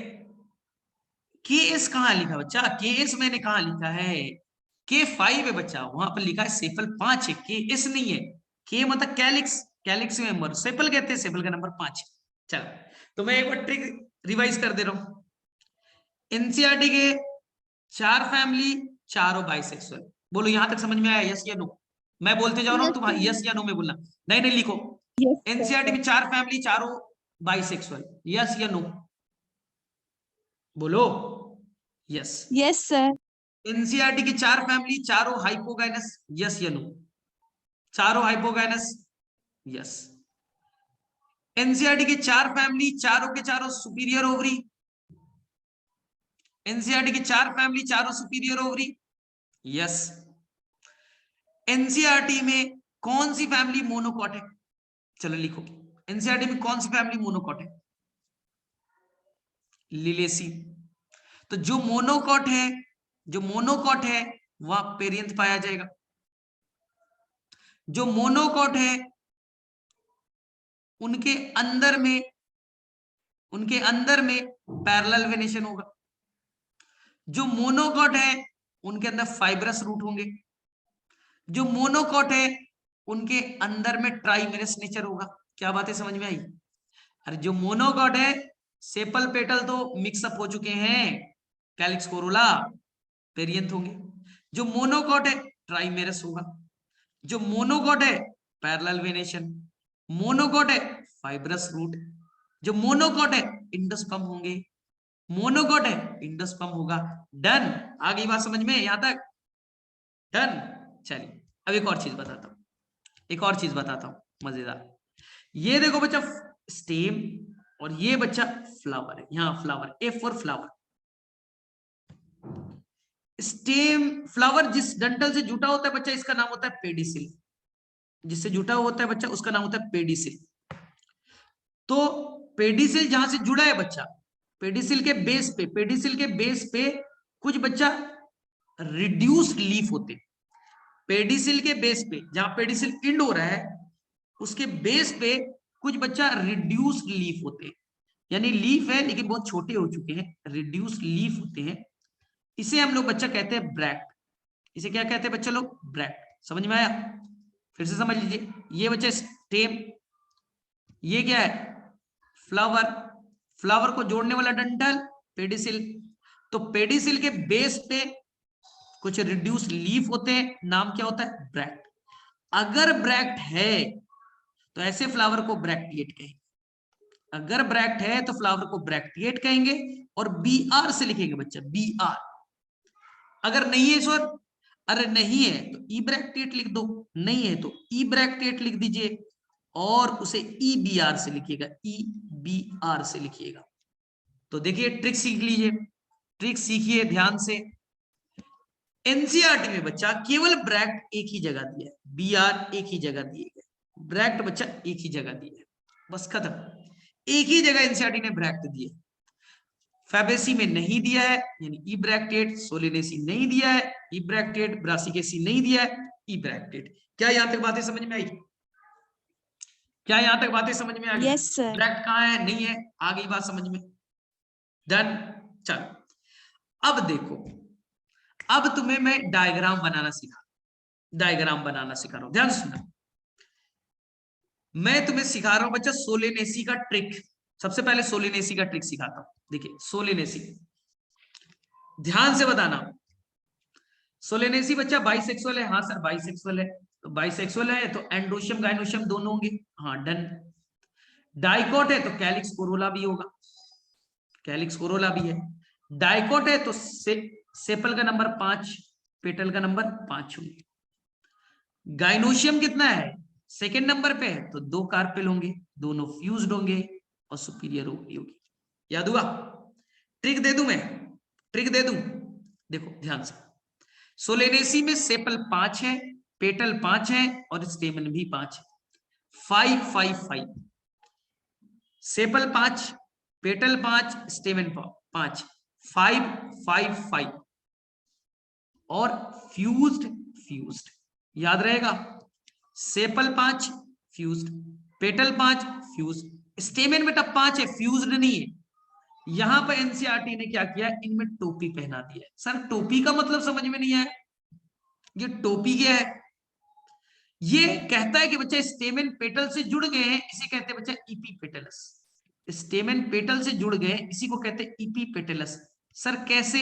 केएस कहां लिखा बच्चा? केएस मैंने कहां लिखा है? K5 है बच्चा, वहां पर लिखा है सेपल 5 है, केएस नहीं है। के मतलब कैलिक्स, कैलिक्स मेंबर, सेपल कहते हैं, सेपल का नंबर 5 है। चलो, तो मैं एक बार ट्रिक रिवाइज कर दे रहा हूं। एनसीईआरटी के 4 फैमिली, चारों बाइसेक्सुअल। बोलो यहां तक समझ में आया? यस या नो? मैं बोलते जा रहा हूं, यस तुम सर। यस या नो में बोलना। नहीं नहीं लिखो। Yes NCERT sir. में 4 फैमिली, चारों बाइसेक्सुअल। यस या नो? बोलो यस। Yes sir. एनसीईआरटी की 4 फैमिली, चारों हाइपोगाइनस। यस या नो? चारों हाइपोगाइनस। यस। एनसीईआरटी की 4 फैमिली, चारों के चारों सुपीरियर ओवरी। एनसीईआरटी की 4 फैमिली, चारों सुपीरियर ओवरी। यस। एनसीईआरटी में कौन सी फैमिली मोनोकॉट है? चलो लिखो, एनसीईआरटी में कौन सी फैमिली मोनोकॉट है? लिलेसी। तो जो मोनोकॉट है, जो मोनोकॉट है वहां पेरियंथ पाया जाएगा। जो मोनोकॉट है उनके अंदर में, उनके अंदर में पैरेलल वेनेशन होगा। जो मोनोकॉट है उनके अंदर फाइब्रस रूट होंगे। जो मोनोकॉट है उनके अंदर में ट्राइमेरस नेचर होगा। क्या बातें समझ में आई? अरे जो मोनोकॉट है, सेपल पेटल तो मिक्सअप हो चुके हैं, कैलिक्स कोरोला, पेरियंथ होंगे। जो मोनोकॉट है ट्राइमेरस होगा। जो मोनोकॉट है पैरेलल वेनेशन। मोनोकॉट है फाइब्रस रूट। जो मोनोकॉट है इंडस पंप होंगे। मोनोकॉट है इंडस पंप होगा। डन? आ गई बात समझ में यहां तक? डन? चलिए अब एक और चीज बताता हूं, एक और चीज बताता हूं मजेदार। ये देखो बच्चा स्टेम, और ये बच्चा फ्लावर है। यहां flower, F for flower. Stem flower जिस डंठल से जुटा होता है बच्चा, इसका नाम होता है पेडिसिल। जिससे जुटा हुआ होता है बच्चा उसका नाम होता है पेडिसिल। तो पेडिसिल जहां से जुड़ा है बच्चा, पेडिसिल के बेस पे, पेडिसिल के बेस पे कुछ बच्चा रिड्यूस्ड लीफ होते। पेडिसिल के बेस पे, जहां पेडिसिल इंड हो रहा है उसके बेस पे कुछ बच्चा रिड्यूस्ड लीफ होते हैं। यानी लीफ है लेकिन बहुत छोटे हो चुके हैं, रिड्यूस्ड लीफ होते हैं। इसे हम लोग बच्चा कहते हैं ब्रैक्ट। इसे क्या कहते हैं बच्चा लोग? ब्रैक्ट। समझ में आया? फिर से समझ लीजिए, ये बच्चा स्टेम, ये क्या है? फ्लावर। फ्लावर को जोड़ने वाला डंठल पेडिसिल। तो पेडिसिल के बेस पे कुछ रिड्यूस्ड लीफ होते हैं, नाम क्या होता है? ब्रैक्ट। अगर ब्रैक्ट है तो ऐसे फ्लावर को ब्रैक्टिएट कहेंगे। अगर ब्रैक्ट है तो फ्लावर को ब्रैक्टिएट कहेंगे और BR से लिखेंगे बच्चा, BR। अगर नहीं है सर, अरे नहीं है तो ई ब्रैक्टिएट लिख दो, नहीं है तो ई ब्रैक्टिएट लिख दीजिए और उसे EBR से लिखिएगा, EBR से लिखिएगा। तो देखिए ट्रिक सीख लीजिए, ट्रिक सीखिए ध्यान से। एनसीईआरटी में बच्चा केवल ब्रैक्ट एक ही जगह दिया है, BR एक ही जगह दिए गए, ब्रैक्ट बच्चा एक ही जगह दिए है, बस खत्म। एक ही जगह एनसीईआरटी ने ब्रैक्ट दिए, फैबेसी में नहीं दिया है, यानी ई ब्रैक्टेट, सोलेनेसी नहीं दिया है, ई ब्रैक्टेट, ब्रासिकेसी नहीं दिया है, ई ब्रैक्टेट। क्या यहां तक बातें समझ में आई? क्या यहां तक बातें समझ में आ गई? Yes sir. ब्रैक्ट कहाँ है, नहीं है, आ गई बात समझ में? डन। चलो अब देखो, अब तुम्हें मैं डायग्राम बनाना सिखा रहा हूं, ध्यान से सुनना। मैं तुम्हें सिखा रहा हूं बच्चा सोलेनेसी का ट्रिक। सबसे पहले सोलेनेसी का ट्रिक सिखाता हूं। देखिए सोलेनेसी, ध्यान से बताना। सोलेनेसी बच्चा बाइसेक्सुअल है, हाँ सर बाइसेक्सुअल है, तो बाइसेक्सुअल है तो एंडोशियम गाइनोशियम दोनों होंगे, हाँ डन। डाइकोट है तो कैलिक्स कोरोला भी होगा, कैलिक्स कोरोला भी है। डाइकोट है तो सेपल का नंबर 5, पेटल का नंबर 5 होंगे। गाइनोशियम कितना है, सेकंड नंबर पे है तो 2 कार्पेल होंगे, दोनों फ्यूज्ड होंगे और सुपीरियर ओवरी होगी। याद हुआ? ट्रिक दे दूं मैं, ट्रिक दे दूं, देखो ध्यान से। सोलेनेसी में सेपल 5 है, पेटल 5 है और स्टेमन भी 5 है। 5 5 5, सेपल 5, पेटल 5, स्टेमन 5, 5 5 5 और फ्यूज्ड फ्यूज्ड। याद रहेगा, सेपल 5 फ्यूज्ड, पेटल 5 फ्यूज्ड, स्टेमन बेटा 5 है, फ्यूज्ड नहीं है। यहां पर एनसीईआरटी ने क्या किया, इनमें टोपी पहना दिया है। सर टोपी का मतलब समझ में नहीं आया, ये टोपी क्या है? ये कहता है कि बच्चा स्टेमन पेटल से जुड़ गए हैं, इसे कहते हैं बच्चा इपीपेटलस। स्टेमन पेटल से जुड़ गए, इसी को कहते हैं इपीपेटलस। सर कैसे?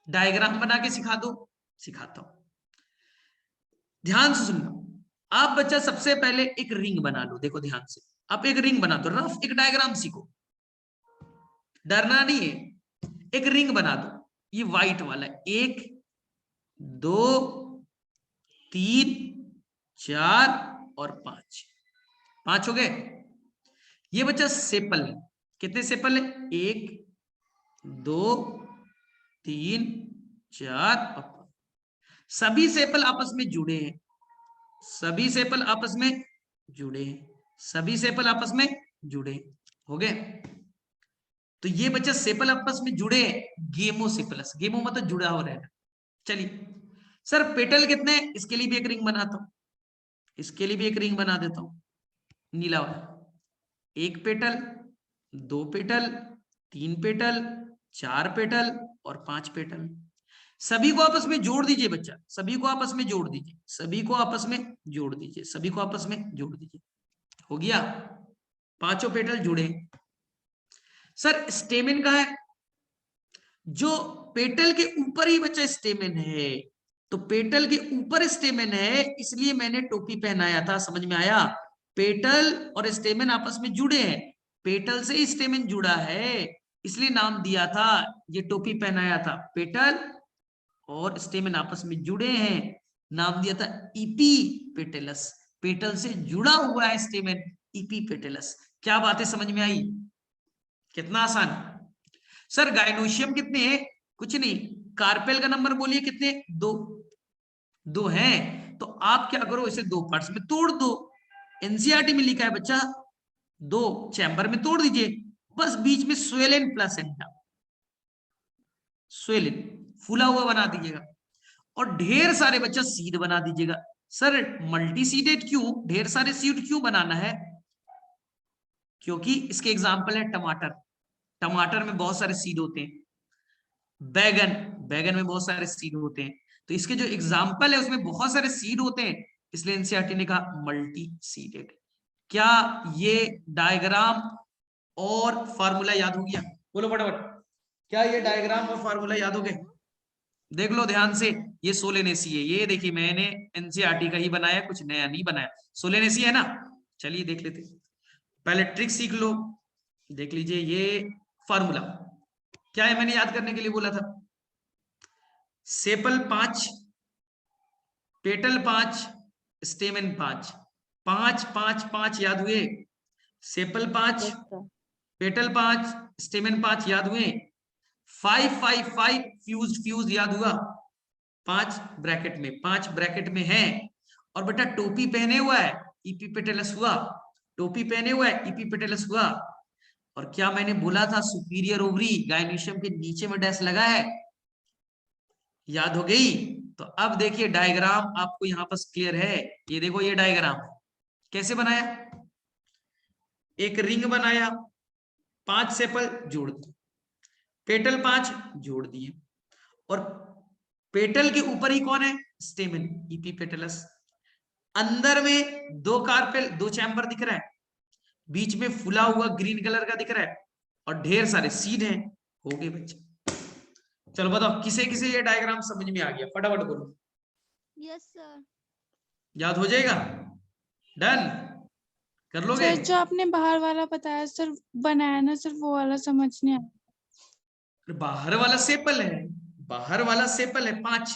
डायग्राम बना के सिखा दो, सिखाता हूं, ध्यान से सुनना। आप बच्चा सबसे पहले एक रिंग बना लो, देखो ध्यान से। आप एक रिंग बना दो, रफ एक डायग्राम सीखो, डरना नहीं है। एक रिंग बना दो, ये व्हाइट वाला, 1 2 3 4 और 5, 5 हो गए। ये बच्चा सेपल है, कितने सेपल है, 1 2 3 4 और 5। सभी सेपल आपस में जुड़े हैं, सभी सेपल आपस में जुड़े हैं, सभी सेपल आपस में जुड़े, हो गए। तो ये बच्चा सेपल आपस में जुड़े, गेमोसेपलस, गेमो मतलब जुड़ा हो रहना। चलिए सर पेटल कितने हैं, इसके लिए भी एक रिंग बनाता हूं, इसके लिए भी एक रिंग बना देता हूं, नीला वाला। 1 पेटल, 2 पेटल, 3 पेटल, 4 पेटल और 5 पेटल। सभी को आपस में जोड़ दीजिए बच्चा, सभी को आपस में जोड़ दीजिए, सभी को आपस में जोड़ दीजिए, सभी को आपस में जोड़ दीजिए। हो गया, 5 पेटल जुड़े। सर स्टेमेन कहाँ है? जो पेटल के ऊपर ही बच्चा स्टेमेन है, तो पेटल के ऊपर स्टेमेन है, इसलिए मैंने टोपी पहनाया था। समझ में आया? पेटल और स्टेमेन आपस में जुड़े हैं, पेटल से स्टेमेन जुड़ा है, इसलिए नाम दिया था, ये टोपी पहनाया था। पेटल और स्टेमेन आपस में जुड़े हैं, नाम दिया था इपी पेटेलस, पेटल से जुड़ा हुआ है स्टेमेन, इपी पेटेलस। क्या बातें समझ में आई? कितना आसान। सर गाइनोशियम कितने हैं? कुछ नहीं, कार्पेल का नंबर बोलिए कितने, 2 हैं, तो आप क्या करो, इसे 2 पार्ट्स में तोड़ दो। एनसीईआरटी में लिखा है बच्चा 2 चैम्बर में तोड़ दीजिए, बस बीच में स्वेलन प्लेसेंटा, स्वेलन फूला हुआ बना दीजिएगा और ढेर सारे बच्चा सीड बना दीजिएगा। सर मल्टी सीडेड क्यों, ढेर सारे सीड क्यों बनाना है? क्योंकि इसके एग्जाम्पल है टमाटर, टमाटर में बहुत सारे सीड होते हैं, बैगन, बैगन में बहुत सारे सीड होते हैं, तो इसके जो एग्जाम्पल है उसमें बहुत सारे सीड होते हैं, इसलिए एनसीईआरटी ने कहा मल्टी सीडेड। क्या ये डायग्राम और फार्मूला याद हो गया? बोलो फटाफट, क्या ये डायग्राम और फार्मूला याद हो गए? देख लो ध्यान से, ये सोलेनेसी है, ये देखिए मैंने एनसीईआरटी का ही बनाया, कुछ नया नहीं बनाया, सोलेनेसी है ना। चलिए देख लेते, पहले ट्रिक सीख लो। देख लीजिए ये फार्मूला क्या है, मैंने याद करने के लिए बोला था। सेपल 5, पेटल 5, स्टेमेन 5, 5 5 5 याद हुए। सेपल 5, पेटल 5, स्टेमेन 5 याद हुए। 5 5 5 फ्यूज याद हुआ। 5 ब्रैकेट में, 5 ब्रैकेट में है। और बेटा टोपी पहने हुआ है, इपीपेटलस हुआ। टोपी पहने हुआ है, इपीपेटलस हुआ। और क्या मैंने बोला था, सुपीरियर ओवरी गायनीशियम के नीचे में डैश लगा है, याद हो गई। तो अब देखिए डायग्राम आपको यहां पर क्लियर है। ये देखो ये डायग्राम कैसे बनाया, एक रिंग बनाया, 5 सेपल जोड़ दिए, पेटल 5 जोड़ दिए, और पेटल के ऊपर ही कौन है, स्टेमेन, इपीपेटलस। अंदर में 2 कार्पेल, 2 चैम्बर दिख रहा है, बीच में फुला हुआ ग्रीन कलर का दिख रहा है, और ढेर सारे सीड हैं। हो गए बच्चे। चलो बताओ किसे किसे ये डायग्राम समझ में आ गया, फटाफट बोलो। Yes sir. याद हो जाएगा, डन कर लोगे। सर जो आपने बाहर वाला बताया सर, बनाया ना सर, वो वाला समझ नहीं आया। बाहर वाला सेपल है, बाहर वाला सेपल है 5।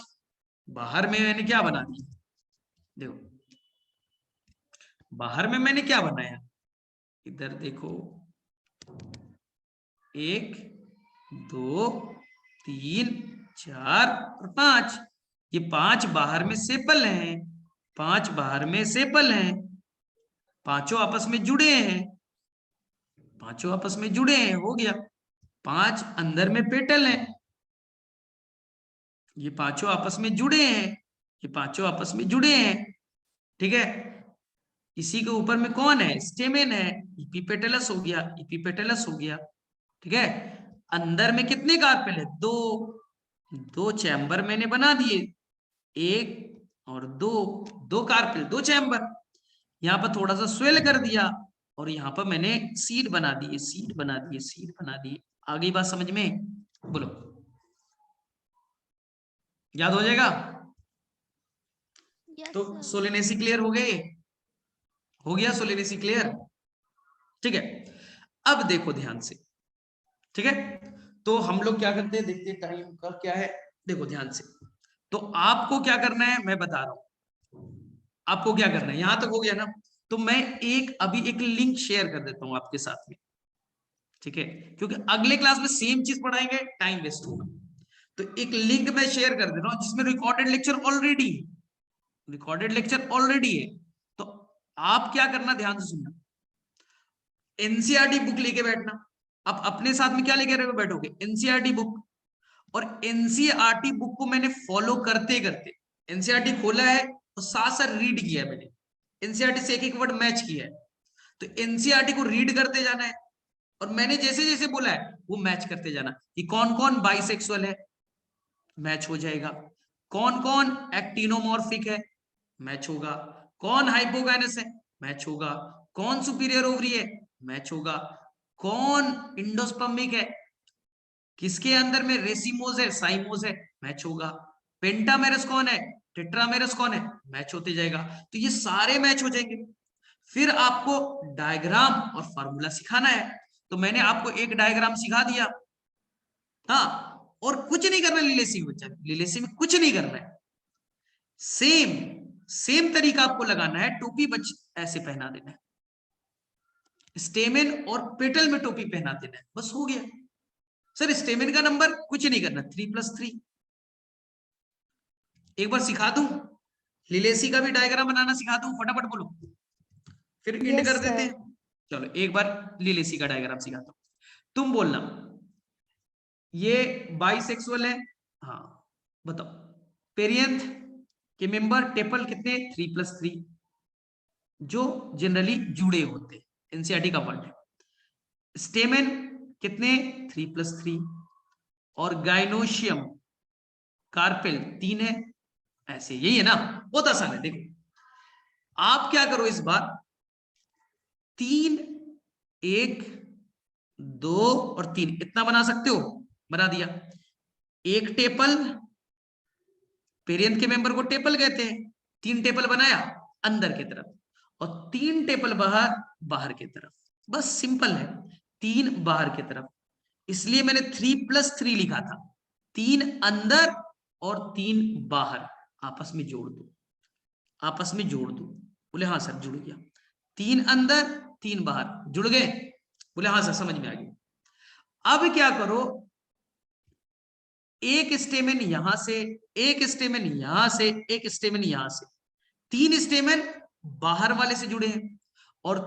बाहर में मैंने क्या बना दिया, देखो बाहर में मैंने क्या बनाया, इधर देखो 1 2 3 4 और 5। ये 5 बाहर में सेपल हैं, 5 बाहर में सेपल हैं, पांचों आपस में जुड़े हैं, पांचों आपस में जुड़े हैं, हो गया। 5 अंदर में पेटल हैं, ये पांचों आपस में जुड़े हैं, ये पांचों आपस में जुड़े हैं, ठीक है। इसी के ऊपर में कौन है, स्टेमेन है, इपीपेटलस हो गया, इपीपेटलस हो गया, ठीक है। अंदर में कितने कार्पेल है, 2 चैम्बर मैंने बना दिए, 1 और 2, 2 कार्पेल 2 चैम्बर। यहाँ पर थोड़ा सा स्वेल कर दिया, और यहाँ पर मैंने सीड बना दिए, सीड बना दिए, सीड बना दिए। आगे बात समझ में, बोलो याद हो जाएगा। यस तो सर। सोलेनेसी क्लियर हो गए, हो गया सोलेनेसी क्लियर, ठीक है। अब देखो ध्यान से, ठीक है। तो हम लोग क्या करते हैं, देखते हैं टाइम का क्या है, देखो ध्यान से। तो आपको क्या करना है मैं बता रहा हूं, आपको क्या करना है, यहां तक हो गया ना। तो मैं अभी एक लिंक शेयर कर देता हूं आपके साथ में, ठीक है, क्योंकि अगले क्लास में सेम चीज पढ़ाएंगे, टाइम वेस्ट होगा। तो एक लिंक मैं शेयर कर दे रहा हूं जिसमें recorded lecture already, recorded lecture already है। तो आप क्या करना, ध्यान से सुनना, एनसीईआरटी बुक लेके बैठना। आप अपने साथ में क्या लेके बैठोगे, एनसीईआरटी बुक। और एनसीईआरटी बुक को मैंने फॉलो करते करते एनसीईआरटी खोला है और साथ साथ रीड किया है मैंने, एनसीईआरटी से एक एक वर्ड मैच किया है। तो एनसीईआरटी को रीड करते जाना है, और मैंने जैसे जैसे बोला है वो मैच करते जाना कि कौन कौन बाइसेक्सुअल है, मैच हो जाएगा। कौन कौन एक्टिनोमॉर्फिक है, मैच होगा। कौन हाइपोगाइनस है, मैच होगा। कौन सुपीरियर ओवरी है, मैच होगा। कौन इंडोस्पर्मिक है, किसके अंदर में रेसिमोज है, साइमोज है, मैच होगा। पेंटामेरस कौन है, टेट्रामेरस कौन है, मैच होते जाएगा। तो ये सारे मैच हो जाएंगे। फिर आपको डायग्राम और फार्मूला सिखाना है। तो मैंने आपको एक डायग्राम सिखा दिया, हाँ, और कुछ नहीं करना रिलेसिव बच्चा, रिलेसिव में कुछ नहीं करना है। सेम सेम तरीका आपको लगाना है, टोपी बच ऐसे पहना देना है, स्टेमेन और पेटल में टोपी पहना देना है, बस हो गया। सर स्टेमेन का नंबर कुछ नहीं करना, 3+3। एक बार सिखा दूं, लिलेसी का भी डायग्राम बनाना सिखा दूं, फटाफट बोलो, फिर इंड कर देते हैं। चलो एक बार लिलेसी का डायग्राम सिखाता हूं, तुम बोलना ये बाइसेक्सुअल है, हाँ बताओ। पेरियंथ के मेंबर टेपल कितने, 3+3, जो जनरली जुड़े होते हैं, एनसीईआरटी का वर्ड है। स्टेमेन कितने, 3+3, और गाइनोशियम कार्पेल 3 है, ऐसे यही है ना, बहुत आसान है। देखो आप क्या करो इस बार, 3 1 2 और 3 इतना बना सकते हो, बना दिया। एक टेपल, पेरियंथ के मेंबर को टेपल कहते हैं, 3 टेपल बनाया अंदर की तरफ, और 3 टेपल बाहर, बाहर की तरफ। बस सिंपल है, 3 बाहर की तरफ, इसलिए मैंने 3+3 लिखा था। 3 अंदर और 3 बाहर, आपस में जोड़ दो, आपस में जोड़ दो। बोले हाँ सर जुड़ गया। 3 अंदर 3 बाहर जुड़ गए। बोले हाँ सर समझ में आ गया। अब क्या करो, एक स्टेमेन यहां से, एक स्टेमेन यहां से, एक स्टेमेन यहां से, 3 स्टेमेन बाहर वाले से जुड़े हैं और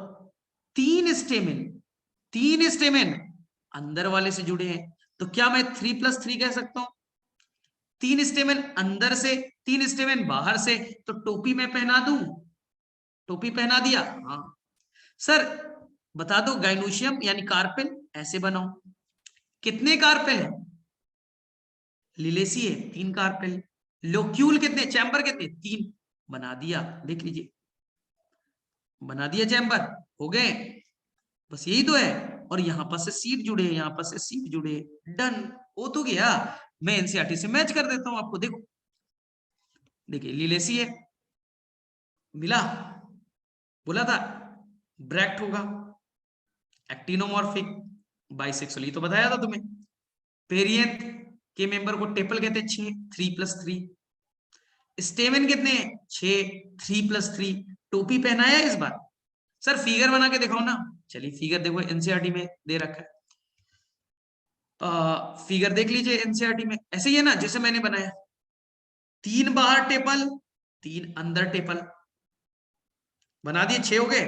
3 स्टेमेन अंदर वाले से जुड़े हैं। तो क्या मैं 3+3 कह सकता हूं? 3 स्टेमेन अंदर से, 3 स्टेमेन बाहर से, तो टोपी मैं पहना दूं, टोपी पहना दिया। हाँ सर बता दो, गाइनोशियम यानी कार्पेल ऐसे बनाओ। कितने कार्पेल है? लिलेसी है 3 कार्पेल। लोक्यूल कितने, चैम्बर कितने, 3। बना दिया, देख लीजिए, बना दिया चैम्बर, हो गए। बस यही तो है। और यहां पर से सीट जुड़े, यहां पर से सीट जुड़े, डन हो तो गया। मैं एनसीईआरटी से मैच कर देता हूं आपको, देखो देखिए लिलेसी है, मिला, बोला था ब्रैक्ट होगा, एक्टिनोमॉर्फिक, बाइसेक्सुअल, ये तो बताया था तुम्हें। पेरियंथ के मेंबर को टेपल कहते हैं, 6, 3+3। स्टेमेन कितने, 6, 3+3। टोपी पहनाया इस बार। सर फिगर बना के दिखाओ ना। चलिए फिगर देखो, एनसीईआरटी में दे रखा है, फिगर देख लीजिए एनसीईआरटी में, ऐसे ही है ना जैसे मैंने बनाया। 3 बाहर टेपल, 3 अंदर टेपल, बना दिए, 6 हो गए।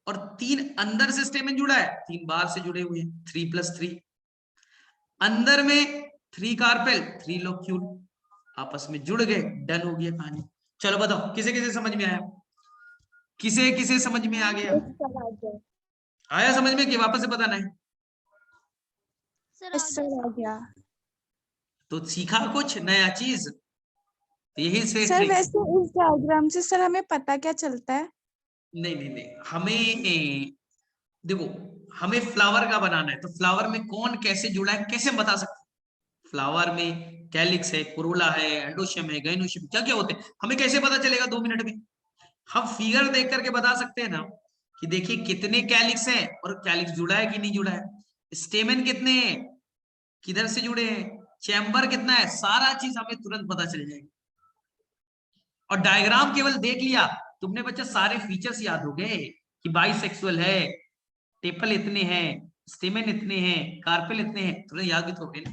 और 3 अंदर से स्टेमेन जुड़ा है, 3 बाहर से जुड़े हुए हैं, 3+3। अंदर में 3 कार्पेल, 3 लोक्यूल, आपस में जुड़ गए, डन हो गया कहानी। चलो बताओ किसे किसे समझ में आया, किसे किसे समझ में आ गया? आया समझ में कि वापस से बताना है? सर यस सर आ गया। तो सीखा कुछ नया चीज, यही से सर ट्रिक्स। वैसे इस डायग्राम से सर हमें पता क्या चलता है? नहीं नहीं नहीं, हमें देखो, हमें फ्लावर का बनाना है, तो फ्लावर में कौन कैसे जुड़ा है कैसे हम बता सकते हैं? फ्लावर में कैलिक्स है, कोरोला है, एंडोशियम है, गाइनोशियम, क्या क्या होते हैं, हमें कैसे पता चलेगा 2 मिनट में? हम फिगर देख करके बता सकते हैं ना, कि देखिए कितने कैलिक्स हैं और कैलिक्स जुड़ा है कि नहीं जुड़ा है, स्टेमेन कितने हैं, किधर से जुड़े हैं, चैम्बर कितना है, सारा चीज हमें तुरंत पता चल जाएगा। और डायग्राम केवल देख लिया तुमने बच्चा, सारे फीचर्स याद हो गए कि बाइसेक्सुअल है, टेपल इतने हैं, स्टेमेन इतने हैं, कार्पेल इतने हैं, तुरंत याद भी तो हो गए ना।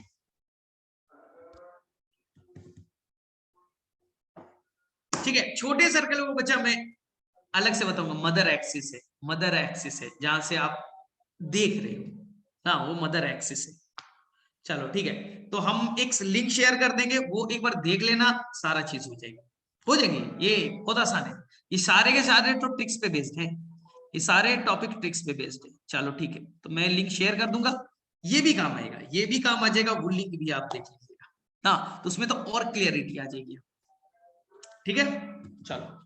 ठीक है, छोटे सर्कल को बच्चा मैं अलग से बताऊंगा। मदर एक्सिस है, मदर एक्सिस है जहां से आप देख रहे हो, हाँ वो मदर एक्सिस है। चलो ठीक है, तो हम एक लिंक शेयर कर देंगे, वो एक बार देख लेना, सारा चीज हो जाएगी, हो जाएंगे। ये बहुत आसान है, ये सारे के सारे तो ट्रिक्स पे बेस्ड है, ये सारे टॉपिक ट्रिक्स पे बेस्ड है। चलो ठीक है, तो मैं लिंक शेयर कर दूंगा, ये भी काम आएगा, ये भी काम आ जाएगा, वो लिंक भी आप देख लीजिएगा, हाँ तो उसमें तो और क्लियरिटी आ जाएगी। ठीक है, चलो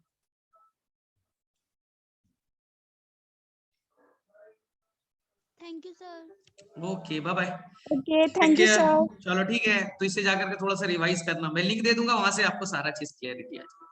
thank you sir. Okay bye bye, okay take thank you care. Sir. चलो ठीक है, तो इससे जाकर के थोड़ा सा रिवाइज करना, मैं लिंक दे दूंगा, वहां से आपको सारा चीज क्लियरिटी आ जाएगी।